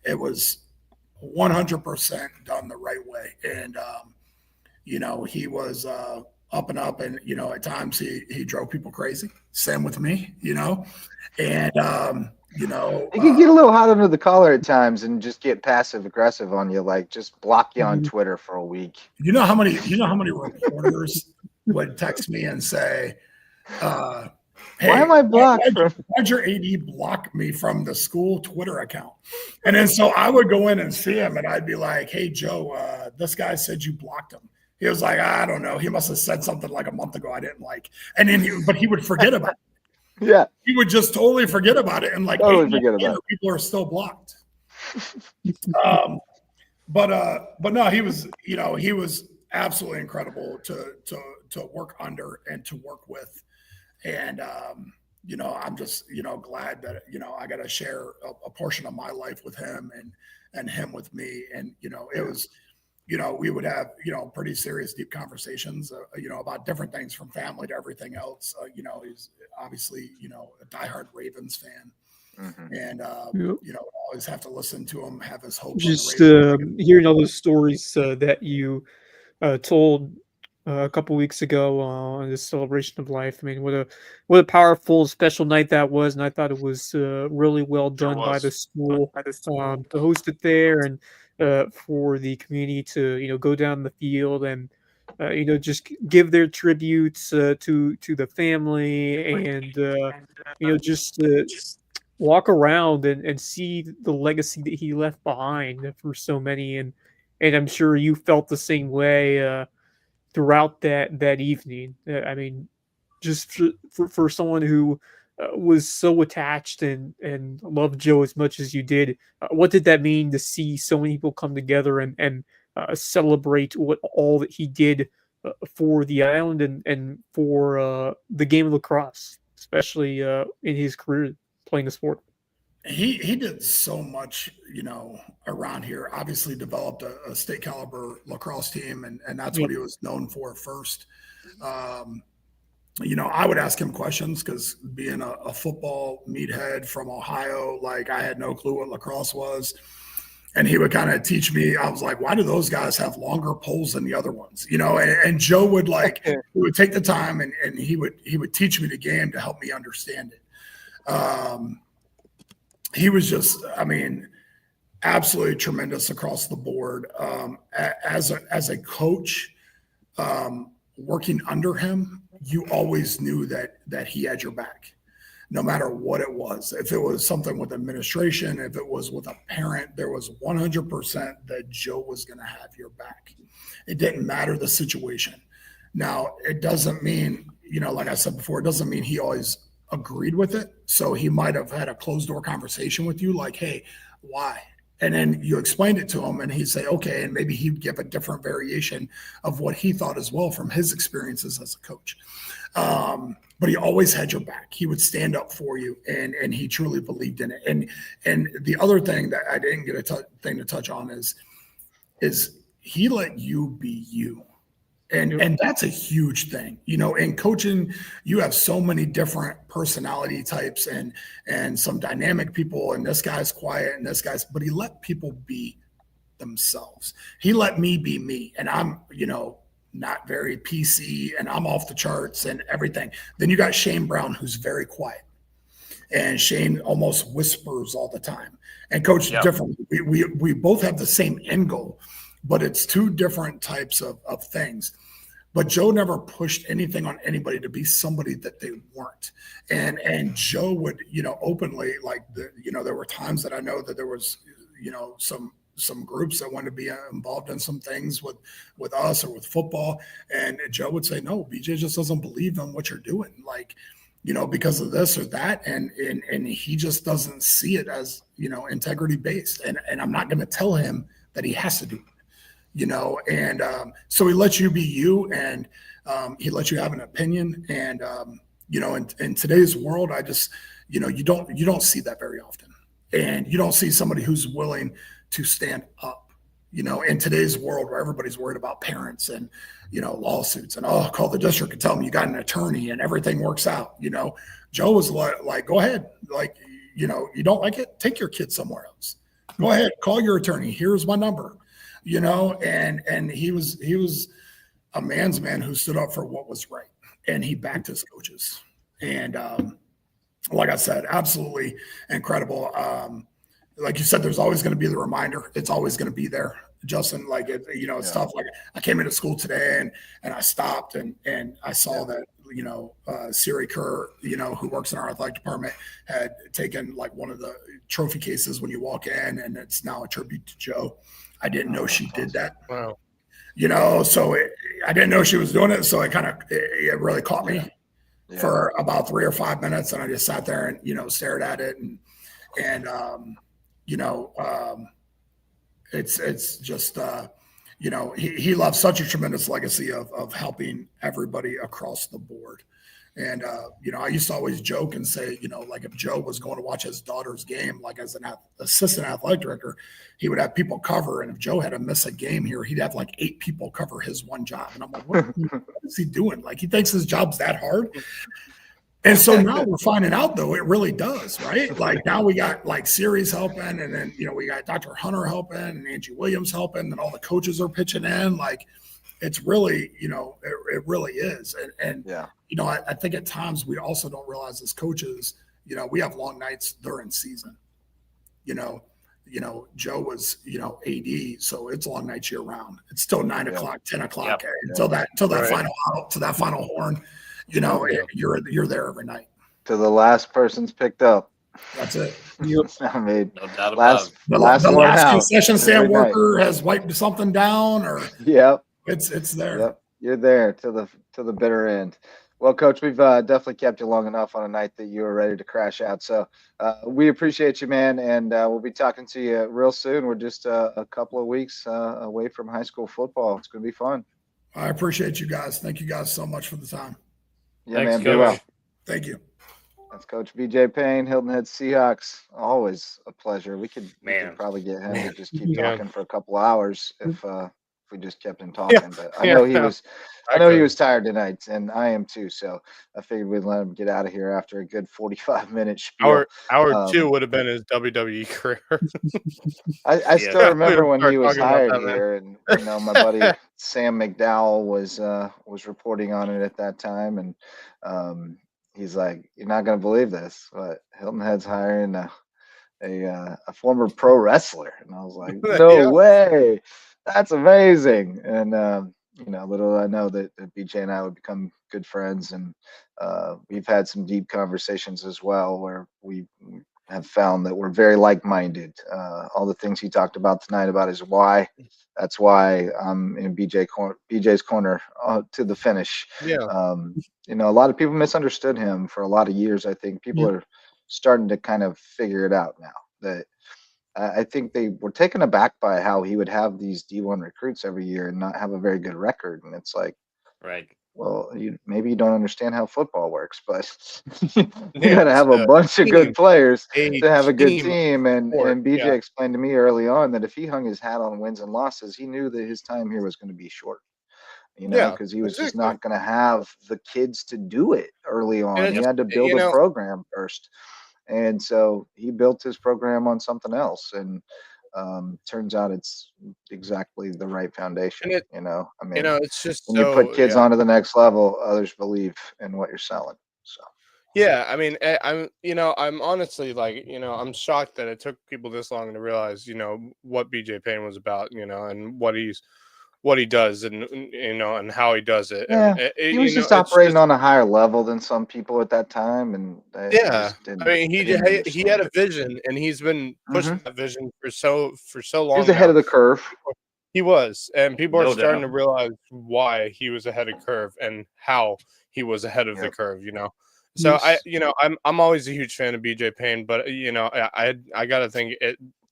it was 100% done the right way. And, he was up and up, and, at times he drove people crazy. Same with me, and, he could get a little hot under the collar at times and just get passive aggressive on you, like just block you on Twitter for a week. You know how many reporters would text me and say, hey, why am I blocked? Why'd your AD block me from the school Twitter account? And then so I would go in and see him, and I'd be like, hey, Joe, this guy said you blocked him. He was like, I don't know. He must have said something like a month ago I didn't like. And then but he would forget about it. Yeah. He would just totally forget about it. And like totally forget about it. People are still blocked. But no, he was, he was absolutely incredible to work under and to work with. And, I'm just, glad that, I got to share a portion of my life with him and him with me. And, it was, we would have, pretty serious, deep conversations, about different things from family to everything else. He's obviously, a diehard Ravens fan. Mm-hmm. And, always have to listen to him, have his hopes. Just hearing all those stories that you told a couple weeks ago on this celebration of life. I mean, what a powerful, special night that was, and I thought it was really well done by the school to host it there, and for the community to go down the field and just give their tributes to the family, and just walk around and see the legacy that he left behind for so many, and I'm sure you felt the same way throughout that evening. I mean, just for someone who was so attached and loved Joe as much as you did, what did that mean to see so many people come together and celebrate all that he did for the island and for the game of lacrosse, especially in his career playing the sport? He did so much, around here. Obviously developed a state caliber lacrosse team, and that's what he was known for first. I would ask him questions because being a football meathead from Ohio, like I had no clue what lacrosse was. And he would kind of teach me. I was like, why do those guys have longer poles than the other ones? And Joe would he would take the time and he would teach me the game to help me understand it. He was just, absolutely tremendous across the board. As a coach, working under him, you always knew that he had your back, no matter what it was. If it was something with administration, if it was with a parent, there was 100% that Joe was going to have your back. It didn't matter the situation. Now, it doesn't mean, like I said before, it doesn't mean he always agreed with it. So he might have had a closed door conversation with you like, hey, why? And then you explained it to him and he'd say, okay. And maybe he'd give a different variation of what he thought as well from his experiences as a coach. But he always had your back. He would stand up for you and he truly believed in it. And the other thing that I didn't get a thing to touch on is he let you be you. And that's a huge thing. In coaching, you have so many different personality types and some dynamic people, and this guy's quiet and this guy's, but he let people be themselves. He let me be me. And I'm, not very PC and I'm off the charts and everything. Then you got Shane Brown, who's very quiet. And Shane almost whispers all the time. And coach differently. We both have the same end goal, but it's two different types of things. But Joe never pushed anything on anybody to be somebody that they weren't. And Joe would, openly, like, there were times that I know that there was, some groups that wanted to be involved in some things with us or with football. And Joe would say, no, BJ just doesn't believe in what you're doing. Like, because of this or that. And he just doesn't see it as, integrity based. And I'm not going to tell him that he has to do it. So he lets you be you and he lets you have an opinion. And, in today's world, I just, you don't see that very often. And you don't see somebody who's willing to stand up, in today's world where everybody's worried about parents and, lawsuits and, call the district and tell them you got an attorney and everything works out. Joe was like, go ahead. Like, you don't like it, take your kid somewhere else. Go ahead, call your attorney. Here's my number, and he was a man's man who stood up for what was right. And he backed his coaches. And like I said, absolutely incredible. Like you said, there's always going to be the reminder. It's always going to be there. Justin, like, it's tough. Like I came into school today and I stopped and I saw that, Siri Kerr, who works in our athletic department, had taken like one of the trophy cases when you walk in, and it's now a tribute to Joe. I didn't know she did that. Wow. So I didn't know she was doing it. So it really caught me for about 3 or 5 minutes. And I just sat there and, stared at it and it's just, he left such a tremendous legacy of helping everybody across the board. And, I used to always joke and say, like if Joe was going to watch his daughter's game, like as an assistant athletic director, he would have people cover. And if Joe had to miss a game here, he'd have like 8 people cover his one job. And I'm like, what is he doing? Like he thinks his job's that hard. And so now we're finding out, though, it really does, right? Like now we got like Siri's helping, and then, we got Dr. Hunter helping and Angie Williams helping, and all the coaches are pitching in. Like it's really, it really is. And I think at times we also don't realize as coaches, we have long nights during season. Joe was, AD, so it's long nights year round. It's still 9 o'clock, 10 o'clock until that final horn. You're there every night. To the last person's picked up. That's it. I mean, No doubt about it. The last concession stand worker has wiped something down, or it's there. Yep, you're there to the bitter end. Well, Coach, we've definitely kept you long enough on a night that you were ready to crash out. So we appreciate you, man, and we'll be talking to you real soon. We're just a couple of weeks away from high school football. It's going to be fun. I appreciate you guys. Thank you guys so much for the time. Yeah, Thanks, man. Be Coach. well. Thank you. That's Coach BJ Payne, Hilton Head Seahawks. Always a pleasure. We could probably get him to just keep talking for a couple hours if we just kept him talking. But I know he was tired tonight, and I am too. So I figured we'd let him get out of here after a good 45-minute spiel. Hour 2 would have been his WWE career. I still remember when he was hired here, and my buddy Sam McDowell was reporting on it at that time, and he's like, "You're not going to believe this, but Hilton Head's hiring a former pro wrestler," and I was like, "No way, that's amazing!" And little I know that BJ and I would become good friends, and we've had some deep conversations as well where we have found that we're very like-minded. All the things he talked about tonight about his why, that's why I'm in BJ's corner to the finish. Yeah. A lot of people misunderstood him for a lot of years. I think people are starting to kind of figure it out now. That I think they were taken aback by how he would have these D1 recruits every year and not have a very good record. And it's like, Right. well, maybe you don't understand how football works, but you Yeah, got to have a bunch of good players to have a good team. And BJ explained to me early on that if he hung his hat on wins and losses, he knew that his time here was going to be short. Because he was just not going to have the kids to do it early on. He had to build a program first. And so he built his program on something else. And turns out it's exactly the right foundation. It's just when you put kids onto the next level, others believe in what you're selling. So. Yeah, I mean, I'm honestly I'm shocked that it took people this long to realize, what BJ Payne was about, and what he does and how he does it. Yeah, And he was just operating on a higher level than some people at that time. And he had a vision, and he's been pushing that vision for so long. He was ahead of the curve. He was, and people are starting to realize why he was ahead of curve and how he was ahead of the curve, So I'm always a huge fan of BJ Payne, but I gotta think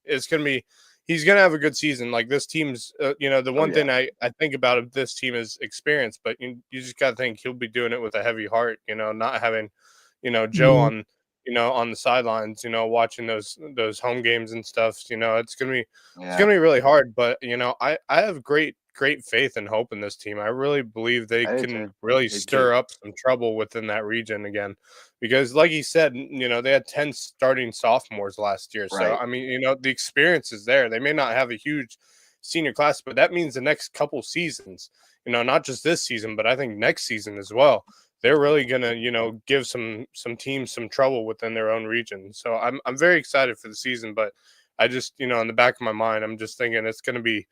it's gonna be, he's gonna have a good season. Like this team's, the one thing I think about this team is experience, but you just gotta think he'll be doing it with a heavy heart, not having, Joe on, on the sidelines, watching those home games and stuff. It's gonna be really hard, but I have great faith and hope in this team. I really believe they can really stir up some trouble within that region again, because like he said, they had 10 starting sophomores last year. So, I mean, the experience is there. They may not have a huge senior class, but that means the next couple seasons, not just this season, but I think next season as well, they're really going to, give some teams some trouble within their own region. So I'm very excited for the season, but I just, in the back of my mind, I'm just thinking it's going to be,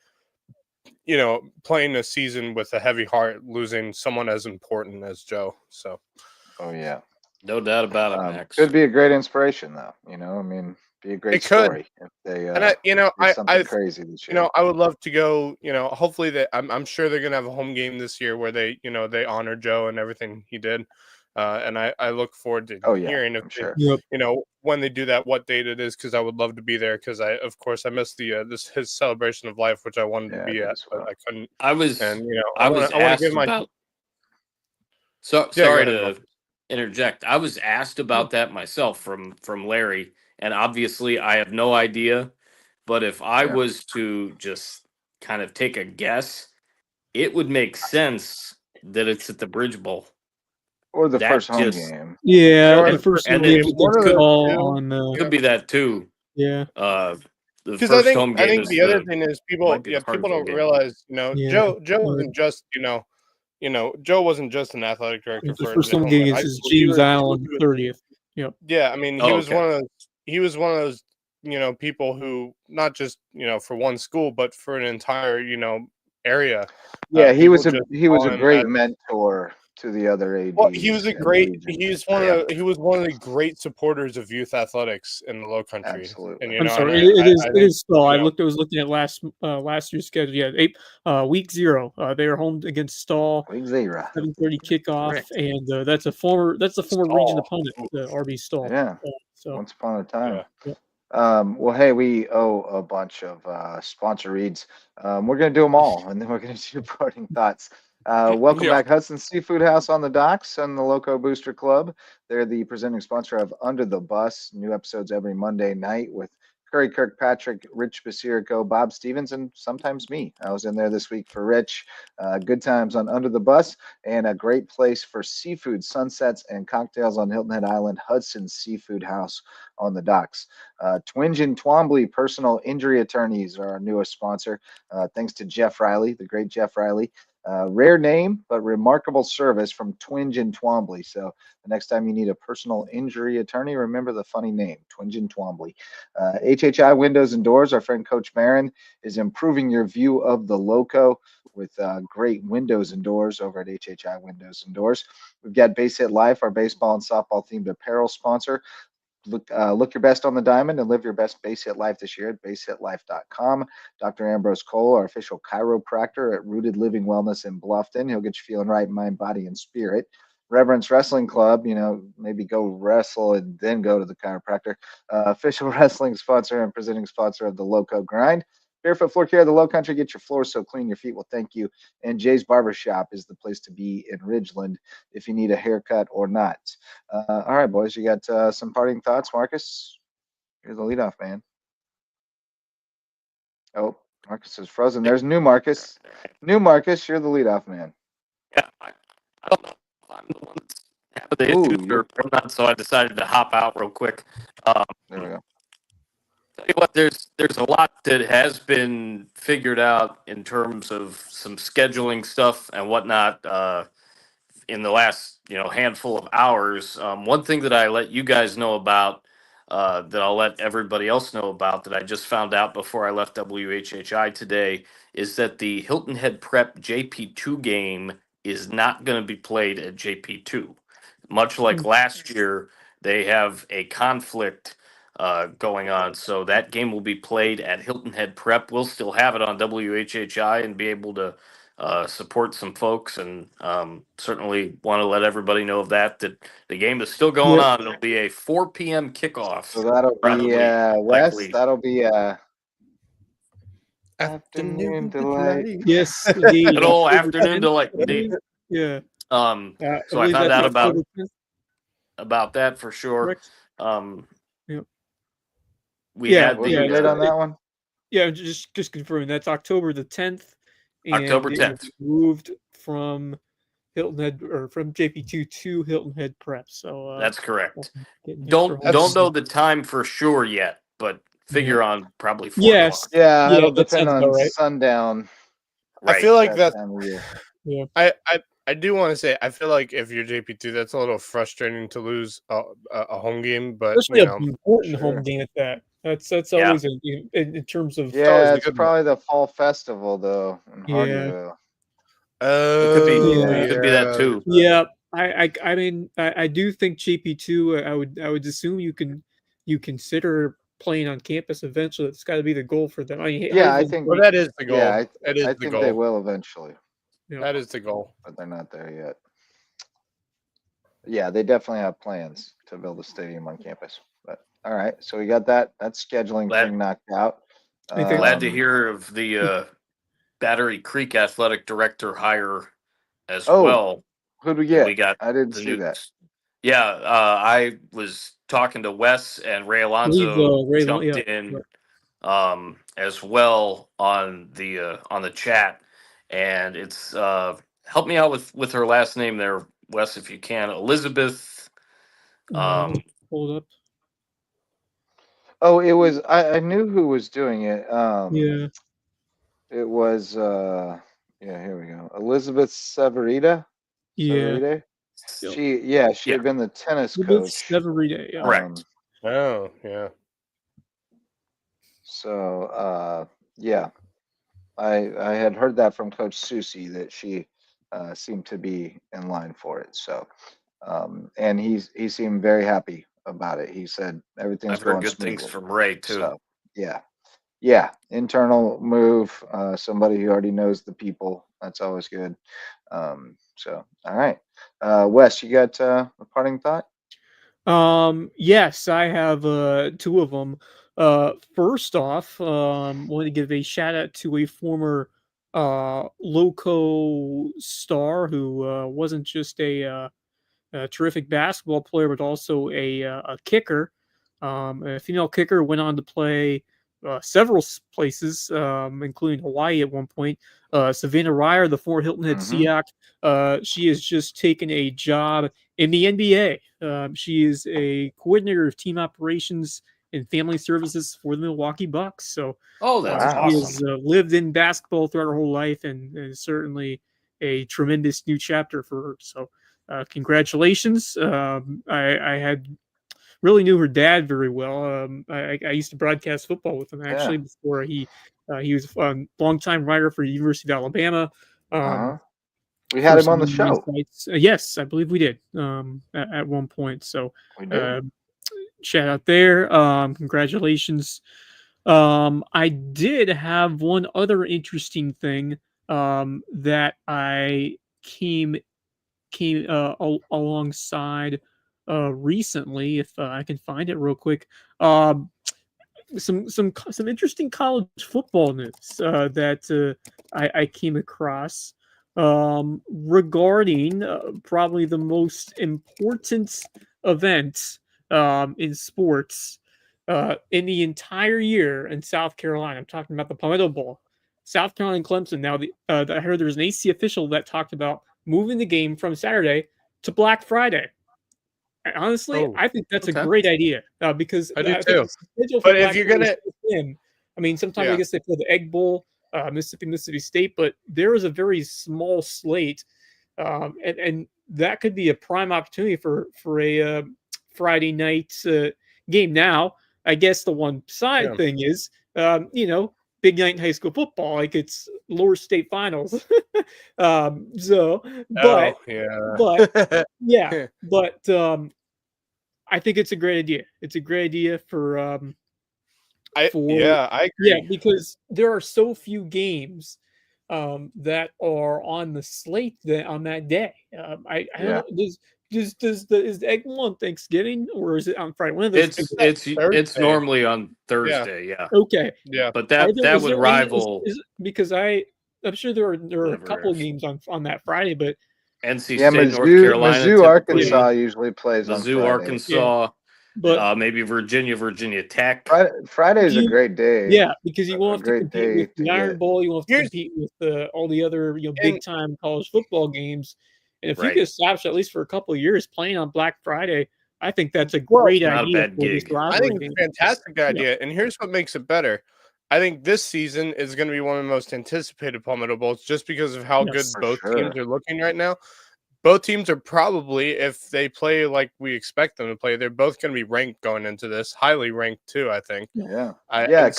playing a season with a heavy heart, losing someone as important as Joe. So, no doubt about it, Max. Could be a great inspiration, though. Be a great story if they, something crazy this year. I would love to go. Hopefully I'm sure they're gonna have a home game this year where they, they honor Joe and everything he did. And I look forward to hearing if when they do that, what date it is, because I would love to be there, because of course I missed the his celebration of life, which I wanted to be at, but I couldn't. I was sorry to interject. I was asked about that myself from Larry, and obviously I have no idea, but if I was to just kind of take a guess, it would make sense that it's at the Bridge Bowl. Or the first home game. Yeah, the first home game could be that too. Yeah. Because I think the other thing is people don't realize, Joe wasn't just, Joe wasn't just an athletic director. The first home game is James Allen, 30th. Yep. Yeah, I mean, he was one of those, people who not just, for one school, but for an entire, area. Yeah, he was a great mentor to the other ADs. Well, he was one of the great supporters of youth athletics in the Low Country. Absolutely. And, I'm sorry, it is still. I was looking at last year's schedule. Yeah, week 0. They are home against Stall. Week 0. 7:30 kickoff, and that's a former region opponent, RB Stall. Yeah. Once upon a time. Yeah. Well, hey, we owe a bunch of sponsor reads. We're going to do them all, and then we're going to do parting thoughts. Welcome back, Hudson Seafood House on the Docks and the Lowco Booster Club. They're the presenting sponsor of Under the Bus. New episodes every Monday night with Curry Kirkpatrick, Rich Basirico, Bob Stevens, and sometimes me. I was in there this week for Rich. Good times on Under the Bus, and a great place for seafood, sunsets, and cocktails on Hilton Head Island, Hudson Seafood House on the Docks. Twinge and Twombly Personal Injury Attorneys are our newest sponsor. Thanks to Jeff Riley, the great Jeff Riley. Rare name, but remarkable service from Twinge and Twombly. So the next time you need a personal injury attorney, remember the funny name, Twinge and Twombly. HHI Windows and Doors, our friend Coach Barron is improving your view of the Lowco with great windows and doors over at HHI Windows and Doors. We've got Base Hit Life, our baseball and softball themed apparel sponsor. Look your best on the diamond and live your best base hit life this year at basehitlife.com. Dr. Ambrose Cole, our official chiropractor at Rooted Living Wellness in Bluffton. He'll get you feeling right in mind, body, and spirit. Reverence Wrestling Club, maybe go wrestle and then go to the chiropractor. Official wrestling sponsor and presenting sponsor of the Lowco Grind. Barefoot Floor Care of the Low Country. Get your floors so clean your feet will thank you. And Jay's Barbershop is the place to be in Ridgeland if you need a haircut or not. All right, boys, you got some parting thoughts, Marcus? You're the leadoff man. Oh, Marcus is frozen. There's new Marcus. New Marcus, you're the leadoff man. Yeah, I don't know. I'm the one that's having the issues or not, so I decided to hop out real quick. There we go. Tell you what, there's a lot that has been figured out in terms of some scheduling stuff and whatnot in the last handful of hours. One thing that I let you guys know about that I'll let everybody else know about that I just found out before I left WHHI today is that the Hilton Head Prep JP2 game is not going to be played at JP2. Much like last year, they have a conflict going on. So that game will be played at Hilton Head Prep. We'll still have it on WHHI and be able to support some folks, and certainly want to let everybody know of that the game is still going on. It'll be a 4 p.m. kickoff. So that'll be Wes. That'll be afternoon delight. Yes, indeed. Good old afternoon delight, indeed. Yeah. So I found out about that for sure. Yep. We had the date on that one. Yeah, just confirming that's October the 10th. October 10th. Moved from Hilton Head or from JP2 to Hilton Head Prep. So that's correct. Don't know the time for sure yet, but figure on probably 4 o'clock. Yeah, it'll depend on sundown. Right. I feel like that. Yeah. I do want to say I feel like if you're JP2, that's a little frustrating to lose a home game, but especially an important home game at that. That's always in terms of it's probably the fall festival though in Hardyville. It could be that too. Yeah, I mean I do think JP2 I would assume you consider playing on campus eventually. It's got to be the goal for them. I think that is the goal. Yeah, I think they will eventually. That is the goal, but they're not there yet. Yeah, they definitely have plans to build a stadium on campus. But all right, so we got that scheduling thing knocked out. Glad to hear of the Battery Creek athletic director hire as well. Who do we get? We got. I didn't see that. Yeah, I was talking to Wes and Ray Alonso jumped in as well on the chat, and it's help me out with her last name there, Wes, if you can. Elizabeth. Hold up. Oh, it was. I knew who was doing it. It was. Here we go. Elizabeth Severida. Yeah. She had been the tennis coach. Severida. Yeah. Correct. Oh, yeah. So, I had heard that from Coach Susie that she seemed to be in line for it. So, and he seemed very happy about it. He said everything's going good smoothly. things from Ray too. So, yeah, internal move. Somebody who already knows the people. That's always good. So, all right, Wes, you got a parting thought? Yes, I have two of them. First off, want to give a shout out to a former Lowco star who wasn't just a terrific basketball player, but also a kicker. A female kicker went on to play several places, including Hawaii at one point. Savannah Ryer, the former Hilton Head Seahawk, she has just taken a job in the NBA. She is a coordinator of team operations and family services for the Milwaukee Bucks. So, that's she has lived in basketball throughout her whole life, and certainly a tremendous new chapter for her. So congratulations. I had really knew her dad very well. I used to broadcast football with him actually before he was a longtime writer for the University of Alabama. We had him on the show. Yes, I believe we did at one point. So shout out there. Congratulations. I did have one other interesting thing that I came alongside recently, if I can find it real quick. Some interesting college football news that I came across regarding probably the most important event in sports in the entire year in South Carolina. I'm talking about the Palmetto Bowl. South Carolina and Clemson. Now, I heard there was an AC official that talked about moving the game from Saturday to Black Friday. Honestly, I think that's a great idea because I do too. But if you're gonna, I mean, sometimes I guess they play the Egg Bowl, Mississippi State, but there is a very small slate, and that could be a prime opportunity for a Friday night game. Now, I guess the one side thing is, big night in high school football, like it's lower state finals. But I think it's a great idea. It's a great idea for I agree. Yeah, because there are so few games that are on the slate on that day. I don't know. Is the Egg Bowl on Thanksgiving or is it on Friday? One of those. It's normally on Thursday. Yeah. Okay. Yeah. But that would rival because I'm sure there are a couple of games on that Friday, but NC State, North Carolina, Mizzou, Arkansas usually plays on Mizzou, Friday. Arkansas. But maybe Virginia Tech. Friday is a great day. Yeah, because you won't have to compete with the Iron Bowl. You won't have to compete with all the other big time college football games. And if you get established at least for a couple of years playing on Black Friday, I think that's a great idea. I think it's a fantastic idea. And here's what makes it better. I think this season is going to be one of the most anticipated Palmetto Bowls just because of how good both teams are looking right now. Both teams are probably, if they play like we expect them to play, they're both going to be ranked going into this, highly ranked too, I think. Yeah, it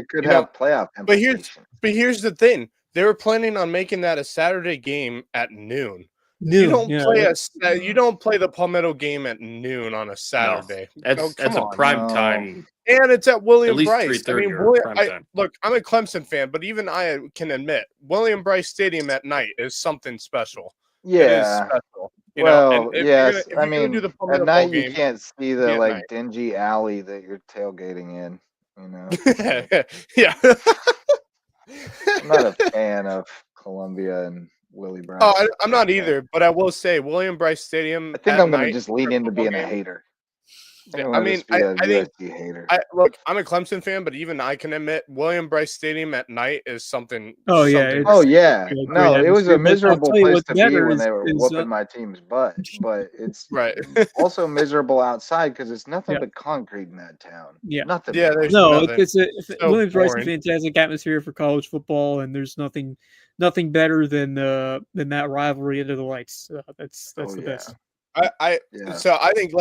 could have playoff implications. But here's the thing: they were planning on making that a Saturday game at noon. You don't play the Palmetto game at noon on a Saturday. No, that's a prime time. And it's at William Bryce. I mean, look, I'm a Clemson fan, but even I can admit William Bryce Stadium at night is something special. Yeah. It is special. I mean, at night you can't see the dingy alley that you're tailgating in. Yeah. I'm not a fan of Columbia and Willie Bryce. Oh, I'm not either, but I will say William Bryce Stadium. I think I'm going to just lean into being a hater. I think look, I'm a Clemson fan, but even I can admit William Bryce Stadium at night is something. No, it was a miserable place to be when they were whooping my team's butt. But it's also miserable outside because it's nothing but concrete in that town. Yeah, nothing. Yeah, William Bryce is a fantastic atmosphere for college football, and there's nothing better than that rivalry under the lights. That's the best. So I think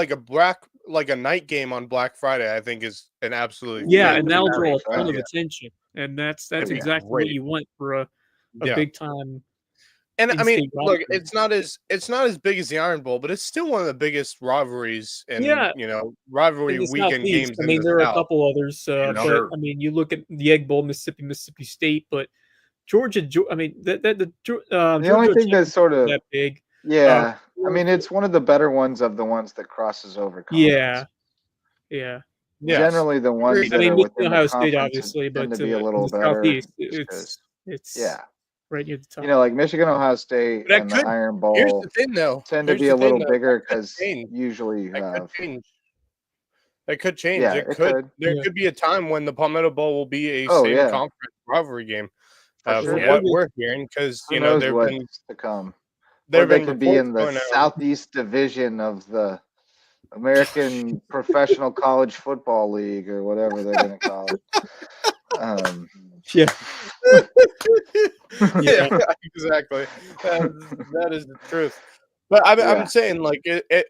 like a night game on Black Friday, I think is an absolutely and that'll draw a ton of attention, and that's exactly what you want for a big time. And I mean, look, it's not as big as the Iron Bowl, but it's still one of the biggest rivalries and rivalry weekend games. I mean, there are a couple others, but I mean, you look at the Egg Bowl, Mississippi State, but Georgia. I mean, the only thing that's sort of that big. Yeah, I mean, it's one of the better ones of the ones that crosses over conference. Yeah. Generally, the ones that are within Ohio the State, obviously, but tend to be a little better. It's right near the top. Like Michigan, Ohio State, and the Iron Bowl. Here's the thing, though. Tend to be a little bigger because usually you have. It could change. Yeah, There could be a time when the Palmetto Bowl will be a same conference rivalry game. From what we're hearing, because there's what's to come. They could be in the Southeast Division of the American Professional College Football League or whatever they're going to call it. Yeah, exactly. That is the truth. But I'm saying, like,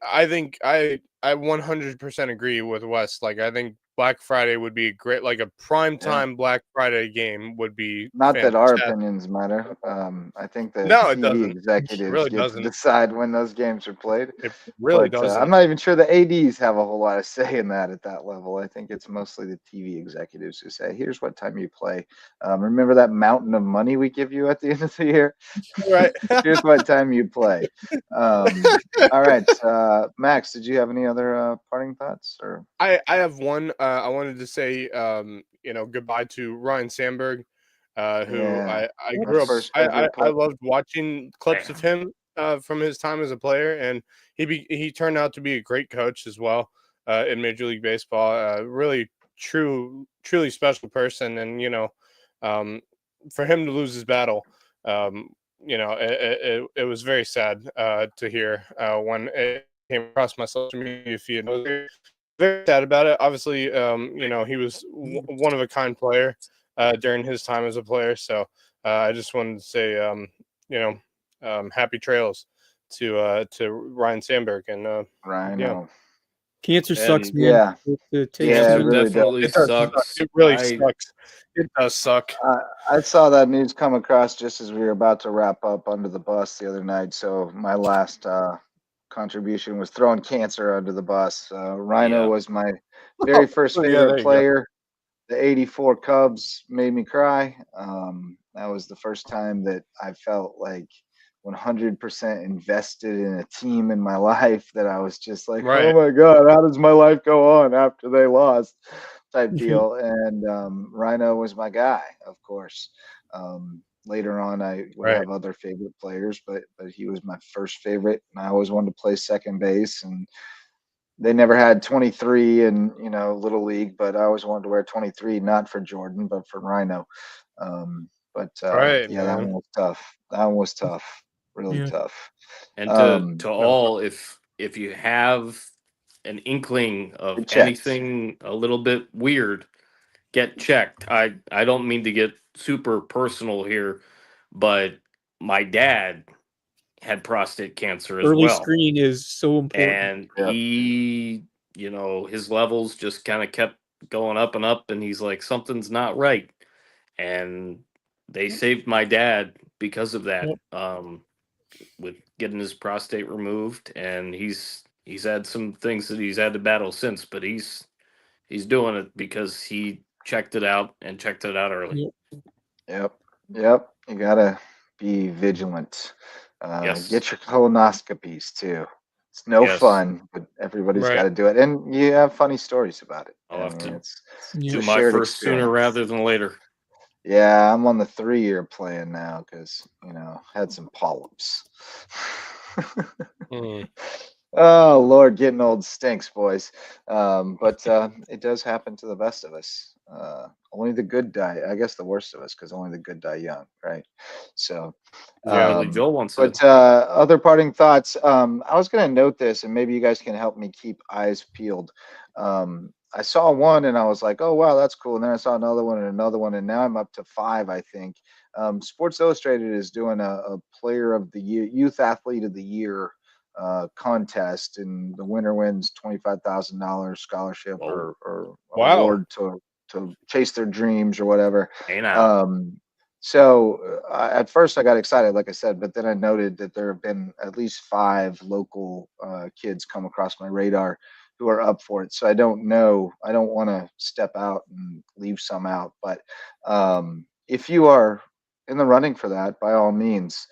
I think I 100% agree with Wes. Like, I think Black Friday would be great. Like, a prime time Black Friday game would be Not that our fantastic. opinions matter. I think the No, it TV doesn't. It executives really get to doesn't. decide when those games are played. It really But I'm doesn't. not even sure the ADs have a whole lot of say in that at that level. I think it's mostly the TV executives who say, "Here's what time you play. Remember that mountain of money we give you at the end of the year? Right. Here's what time you play." All right, Max, did you have any other parting thoughts? Or I have one. I wanted to say, goodbye to Ryan Sandberg, who I my grew up. first favorite I player. loved watching clips of him from his time as a player, and he turned out to be a great coach as well in Major League Baseball. Really truly special person, and for him to lose his battle, it was very sad to hear when it came across my social media feed. I was very sad about it. Obviously, he was one of a kind player during his time as a player. So I just wanted to say, happy trails to Ryan Sandberg and Ryan, yeah. Cancer sucks, And man. yeah, It takes yeah, it cancer really does. definitely It does suck. sucks. It really sucks. It does suck. I saw that news come across just as we were about to wrap up Under the Bus the other night. So my last contribution was throwing cancer under the bus. Rhino Yeah. was my very first Yeah, favorite there you go. player. The '84 Cubs made me cry. That was the first time that I felt like 100% invested in a team in my life, that I was just like, Right. oh my God, how does my life go on after they lost type deal. And Rhino was my guy, of course. Later on, I would Right. have other favorite players, but he was my first favorite. And I always wanted to play second base. And they never had 23 in little league, but I always wanted to wear 23, not for Jordan, but for Rhino. Right, Yeah, that man. one was tough. That one was tough, really Yeah. tough. And to No. all, if you have an inkling of Get checked. anything a little bit weird, get checked. I don't mean to get super personal here, but my dad had prostate cancer as Early well. screening is so important. And Yep. he, his levels just kind of kept going up and up, and he's like, something's not right. And they saved my dad because of that. With getting his prostate removed, and he's had some things that he's had to battle since, but he's doing it because he checked it out early. Yep. You gotta be vigilant. Yes. Get your colonoscopies too. It's no Yes. fun, but everybody's got Right. to do it, and you have funny stories about it. I'll have to It's Yeah. do a my shared first sooner experience. rather than later. Yeah, I'm on the 3-year plan now because had some polyps. Mm. Oh Lord, getting old stinks, boys. But it does happen to the best of us. Only the good die. I guess the worst of us, because only the good die young, right? So, Yeah. Billy Joel once said. but other parting thoughts. I was going to note this, and maybe you guys can help me keep eyes peeled. I saw one, and I was like, "Oh wow, that's cool." And then I saw another one, and now I'm up to 5, I think. Sports Illustrated is doing a Player of the Year, Youth Athlete of the Year contest, and the winner wins $25,000 scholarship Whoa. or Wow. award to chase their dreams or whatever. Hey now. So at first I got excited, like I said, but then I noted that there have been at least 5 local kids come across my radar who are up for it. So I don't know. I don't want to step out and leave some out, but if you are in the running for that, by all means,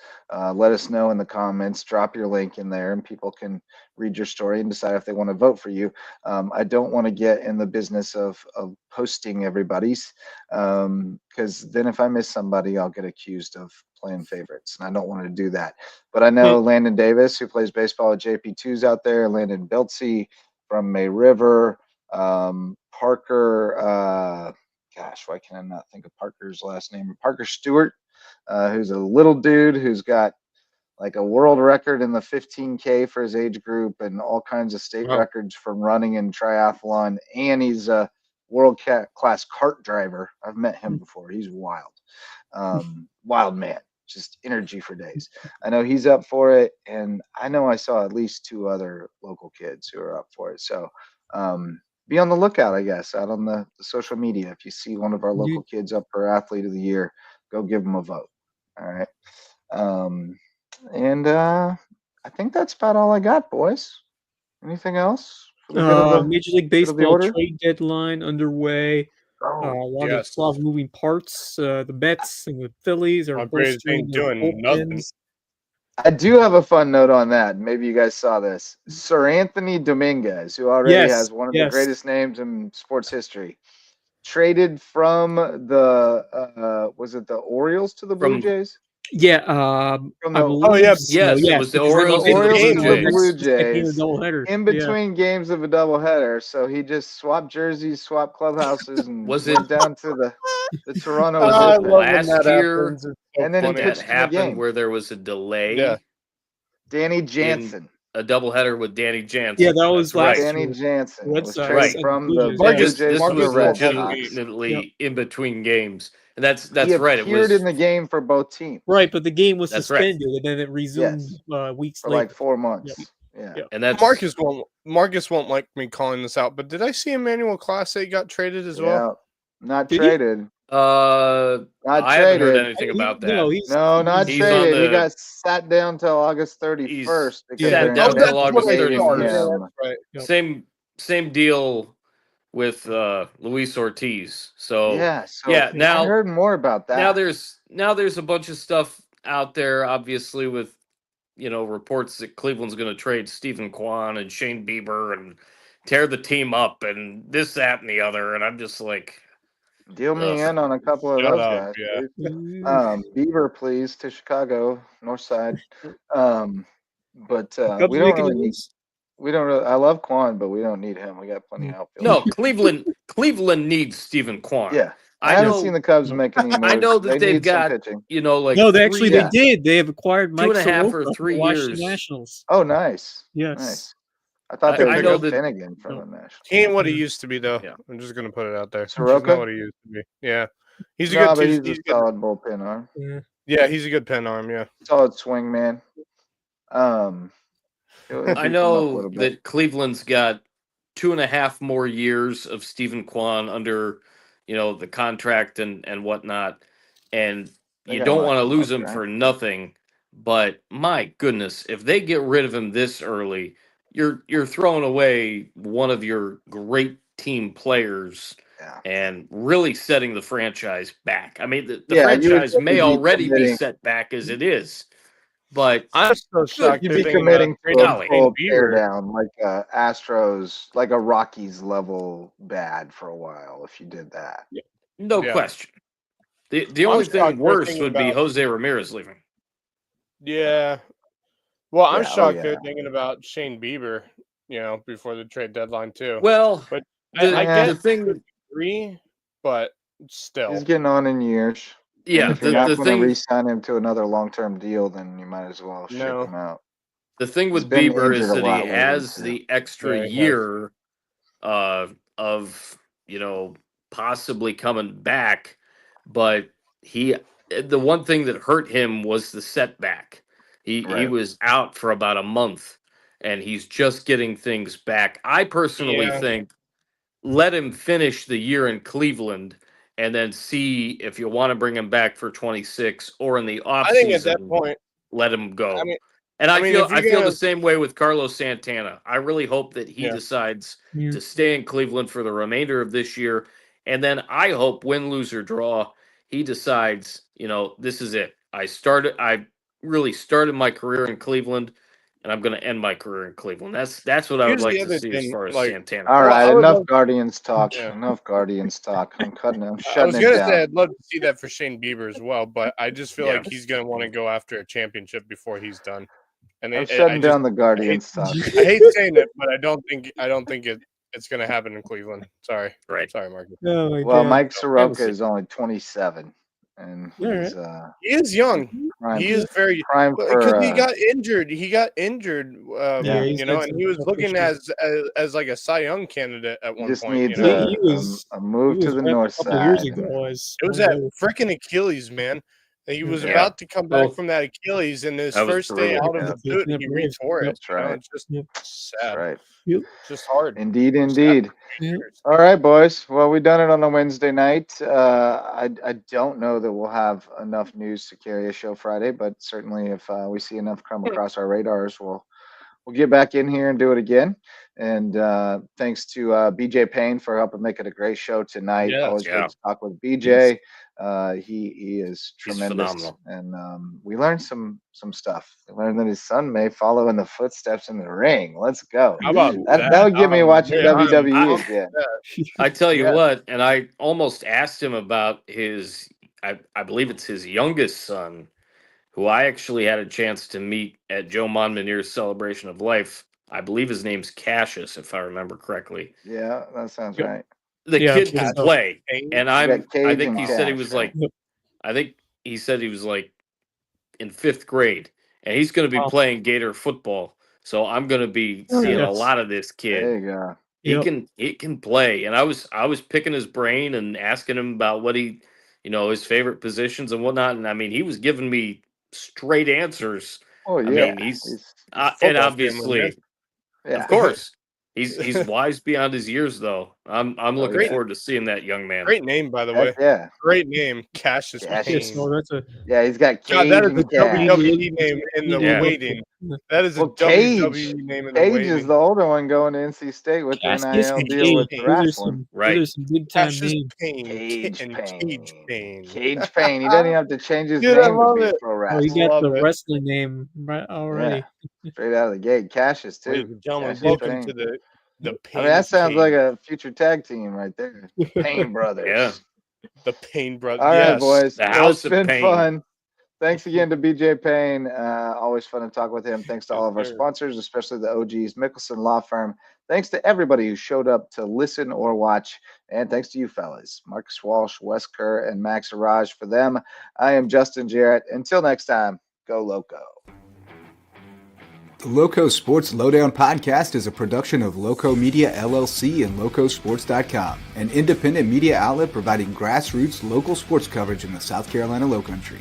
let us know in the comments. Drop your link in there, and people can read your story and decide if they want to vote for you. I don't want to get in the business of posting everybody's, because then if I miss somebody, I'll get accused of playing favorites, and I don't want to do that. But I know Landon Davis, who plays baseball at JP2's out there, Landon Beltsy from May River, Parker. Gosh, why can I not think of Parker's last name? Parker Stewart, who's a little dude who's got like a world record in the 15K for his age group and all kinds of state Wow. records from running and triathlon. And he's a class kart driver. I've met him before. He's wild. Wild man, just energy for days. I know he's up for it, and I know I saw at least 2 other local kids who are up for it. So be on the lookout, I guess, out on the social media. If you see one of our local kids up for Athlete of the Year, go give them a vote. All right. And I think that's about all I got, boys. Anything else? Major League Baseball trade deadline underway. A lot of moving parts. The Mets and the Phillies are ain't doing nothing. I do have a fun note on that. Maybe you guys saw this. Sir Anthony Dominguez, who already has one of the greatest names in sports history, traded from the was it the Orioles to the Blue Jays? Yeah. From the, it was the Orioles to the Blue Jays. In between games of a doubleheader, so he just swapped jerseys, swapped clubhouses, and went down to the Toronto. Last year, and then that happened where there was a delay. Yeah. Danny Jansen. A doubleheader with Danny Jansen. Yeah, that was last year. Danny Jansen was right from the Marcus. Blue Jays This to was the Red legitimately in between games, and that's he right. It was in the game for both teams. Right, but the game was suspended, and then it resumed weeks for later. like 4 months. Yeah. And that's Marcus won't like me calling this out, but did I see Emmanuel Clase got traded as well? Not traded. I haven't heard anything about that. No, not traded. He got sat down till August 31st. Sat down till August 31st. Same deal with Luis Ortiz. So now I heard more about that. Now there's a bunch of stuff out there, obviously, with reports that Cleveland's going to trade Stephen Kwan and Shane Bieber and tear the team up and this, that, and the other. And I'm just like, deal me in on a couple of those guys. Bieber, please, to Chicago, North Side. But we don't really need. We don't really. I love Kwan, but we don't need him. We got plenty of outfielders. No, Cleveland needs Stephen Kwan. Yeah. I haven't seen the Cubs make any moves. I know that they've got, they did. They have acquired Mike 2.5 or 3 years. Nationals. Oh, nice. Yes. Nice. I thought they were going to Finnegan from the Nationals. He ain't what he used to be, though. Yeah. I'm just going to put it out there. Soroka? He's not what he used to be. Yeah. He's a good. He's a solid bullpen arm. Yeah, he's a good pen arm. Yeah. Solid swing man. I know that Cleveland's got 2.5 more years of Stephen Kwan under, the contract and whatnot, and you don't want to lose him for nothing. But my goodness, if they get rid of him this early, you're throwing away one of your great team players and really setting the franchise back. I mean, the franchise may already be set back as it is. But I'm so shocked you'd be committing to a full tear down, like Astros, like a Rockies level bad for a while if you did that. Yeah. No question. The only thing worse would be Jose Ramirez leaving. Yeah. Well, I'm shocked they're thinking about Shane Bieber, before the trade deadline too. Well, but I get the thing, but still, he's getting on in years. Yeah, if you're not going to re-sign him to another long-term deal, then you might as well ship him out. The thing with Bieber is that he has the extra year of possibly coming back, but the one thing that hurt him was the setback. He was out for about a month, and he's just getting things back. I personally think let him finish the year in Cleveland and then see if you want to bring him back for 26 or in the offseason. I think at that point, let him go. I feel the same way with Carlos Santana. I really hope that he decides to stay in Cleveland for the remainder of this year. And then I hope, win, lose, or draw, he decides, this is it. I really started my career in Cleveland, and I'm going to end my career in Cleveland. That's what I would like to see as far as Santana. All right, enough Guardians talk. Enough Guardians talk. I'm shutting it down. I was going to say I'd love to see that for Shane Bieber as well, but I just feel like he's going to want to go after a championship before he's done. And I'm shutting down the Guardians talk. I hate saying it, but I don't think it's going to happen in Cleveland. Sorry, Marcus. Well, Mike Soroka is only 27. and he is young. prime, He is very prime because for. he got injured. He got injured. Yeah. You know, and he was looking as like a Cy Young candidate at He one just point. needs You know? a move to the north a couple side. years ago as It was that freaking Achilles, man. He was Yeah. about to come back from that Achilles, and his That was first day brutal. out of the boot, he retore it. That's right. It's just sad. That's right. It's just hard. Indeed. Yeah. All right, boys. Well, we've done it on a Wednesday night. I don't know that we'll have enough news to carry a show Friday, but certainly if we see enough come across our radars, we'll get back in here and do it again. And thanks to BJ Payne for helping make it a great show tonight. Always great to talk with BJ. He is tremendous, and we learned some stuff. We learned that his son may follow in the footsteps in the ring. Let's go. How about that would get me watching WWE again. I tell you what, and I almost asked him about his. I believe it's his youngest son, who I actually had a chance to meet at Joe Monmonier's Celebration of Life. I believe his name's Cassius, if I remember correctly. Yeah, that sounds right. The kid can play, and I think he said he was like, I think he said he was like in 5th grade, and he's going to be playing Gator football. So I'm going to be seeing a lot of this kid. There you go. He can play, and I was picking his brain and asking him about what he, his favorite positions and whatnot. And I mean, he was giving me straight answers. Oh yeah, I mean, he's and obviously, of course, he's wise beyond his years. Though I'm looking forward to seeing that young man. Great name, by the way. Yeah, great name, Cassius Payne. Yeah, he's got Cage. That is a WWE name in the waiting. That is a WWE name in the waiting. Cage is the older one going to NC State with the NIL deal with the wrestling. Right. There's some big time Cassius names. Payne. Cage Payne. Cage Payne. He doesn't even have to change his Dude, I name to love be it. pro Oh, wrestling. he got the wrestling name right already. Yeah. Straight out of the gate. Cassius too. Ladies and gentlemen, Cassius welcome Payne. to the Payne. I mean, that sounds Cage. like a future tag team right there. Payne Brothers. Yeah. The Payne Brothers. All right, boys. The Well, House it's of been Payne. fun. Thanks again to BJ Payne. Always fun to talk with him. Thanks to all of our sponsors, especially the OGs, Mickelson Law Firm. Thanks to everybody who showed up to listen or watch. And thanks to you fellas, Marcus Walsh, Wes Kerr, and Max Araj. For them, I am Justin Jarrett. Until next time, go Loco. The Lowco Sports Lowdown podcast is a production of Lowco Media LLC and LowcoSports.com, an independent media outlet providing grassroots local sports coverage in the South Carolina Lowcountry.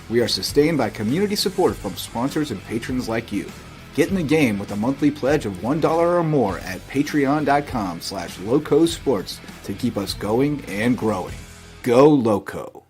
We are sustained by community support from sponsors and patrons like you. Get in the game with a monthly pledge of $1 or more at patreon.com/LowcoSports to keep us going and growing. Go Lowco.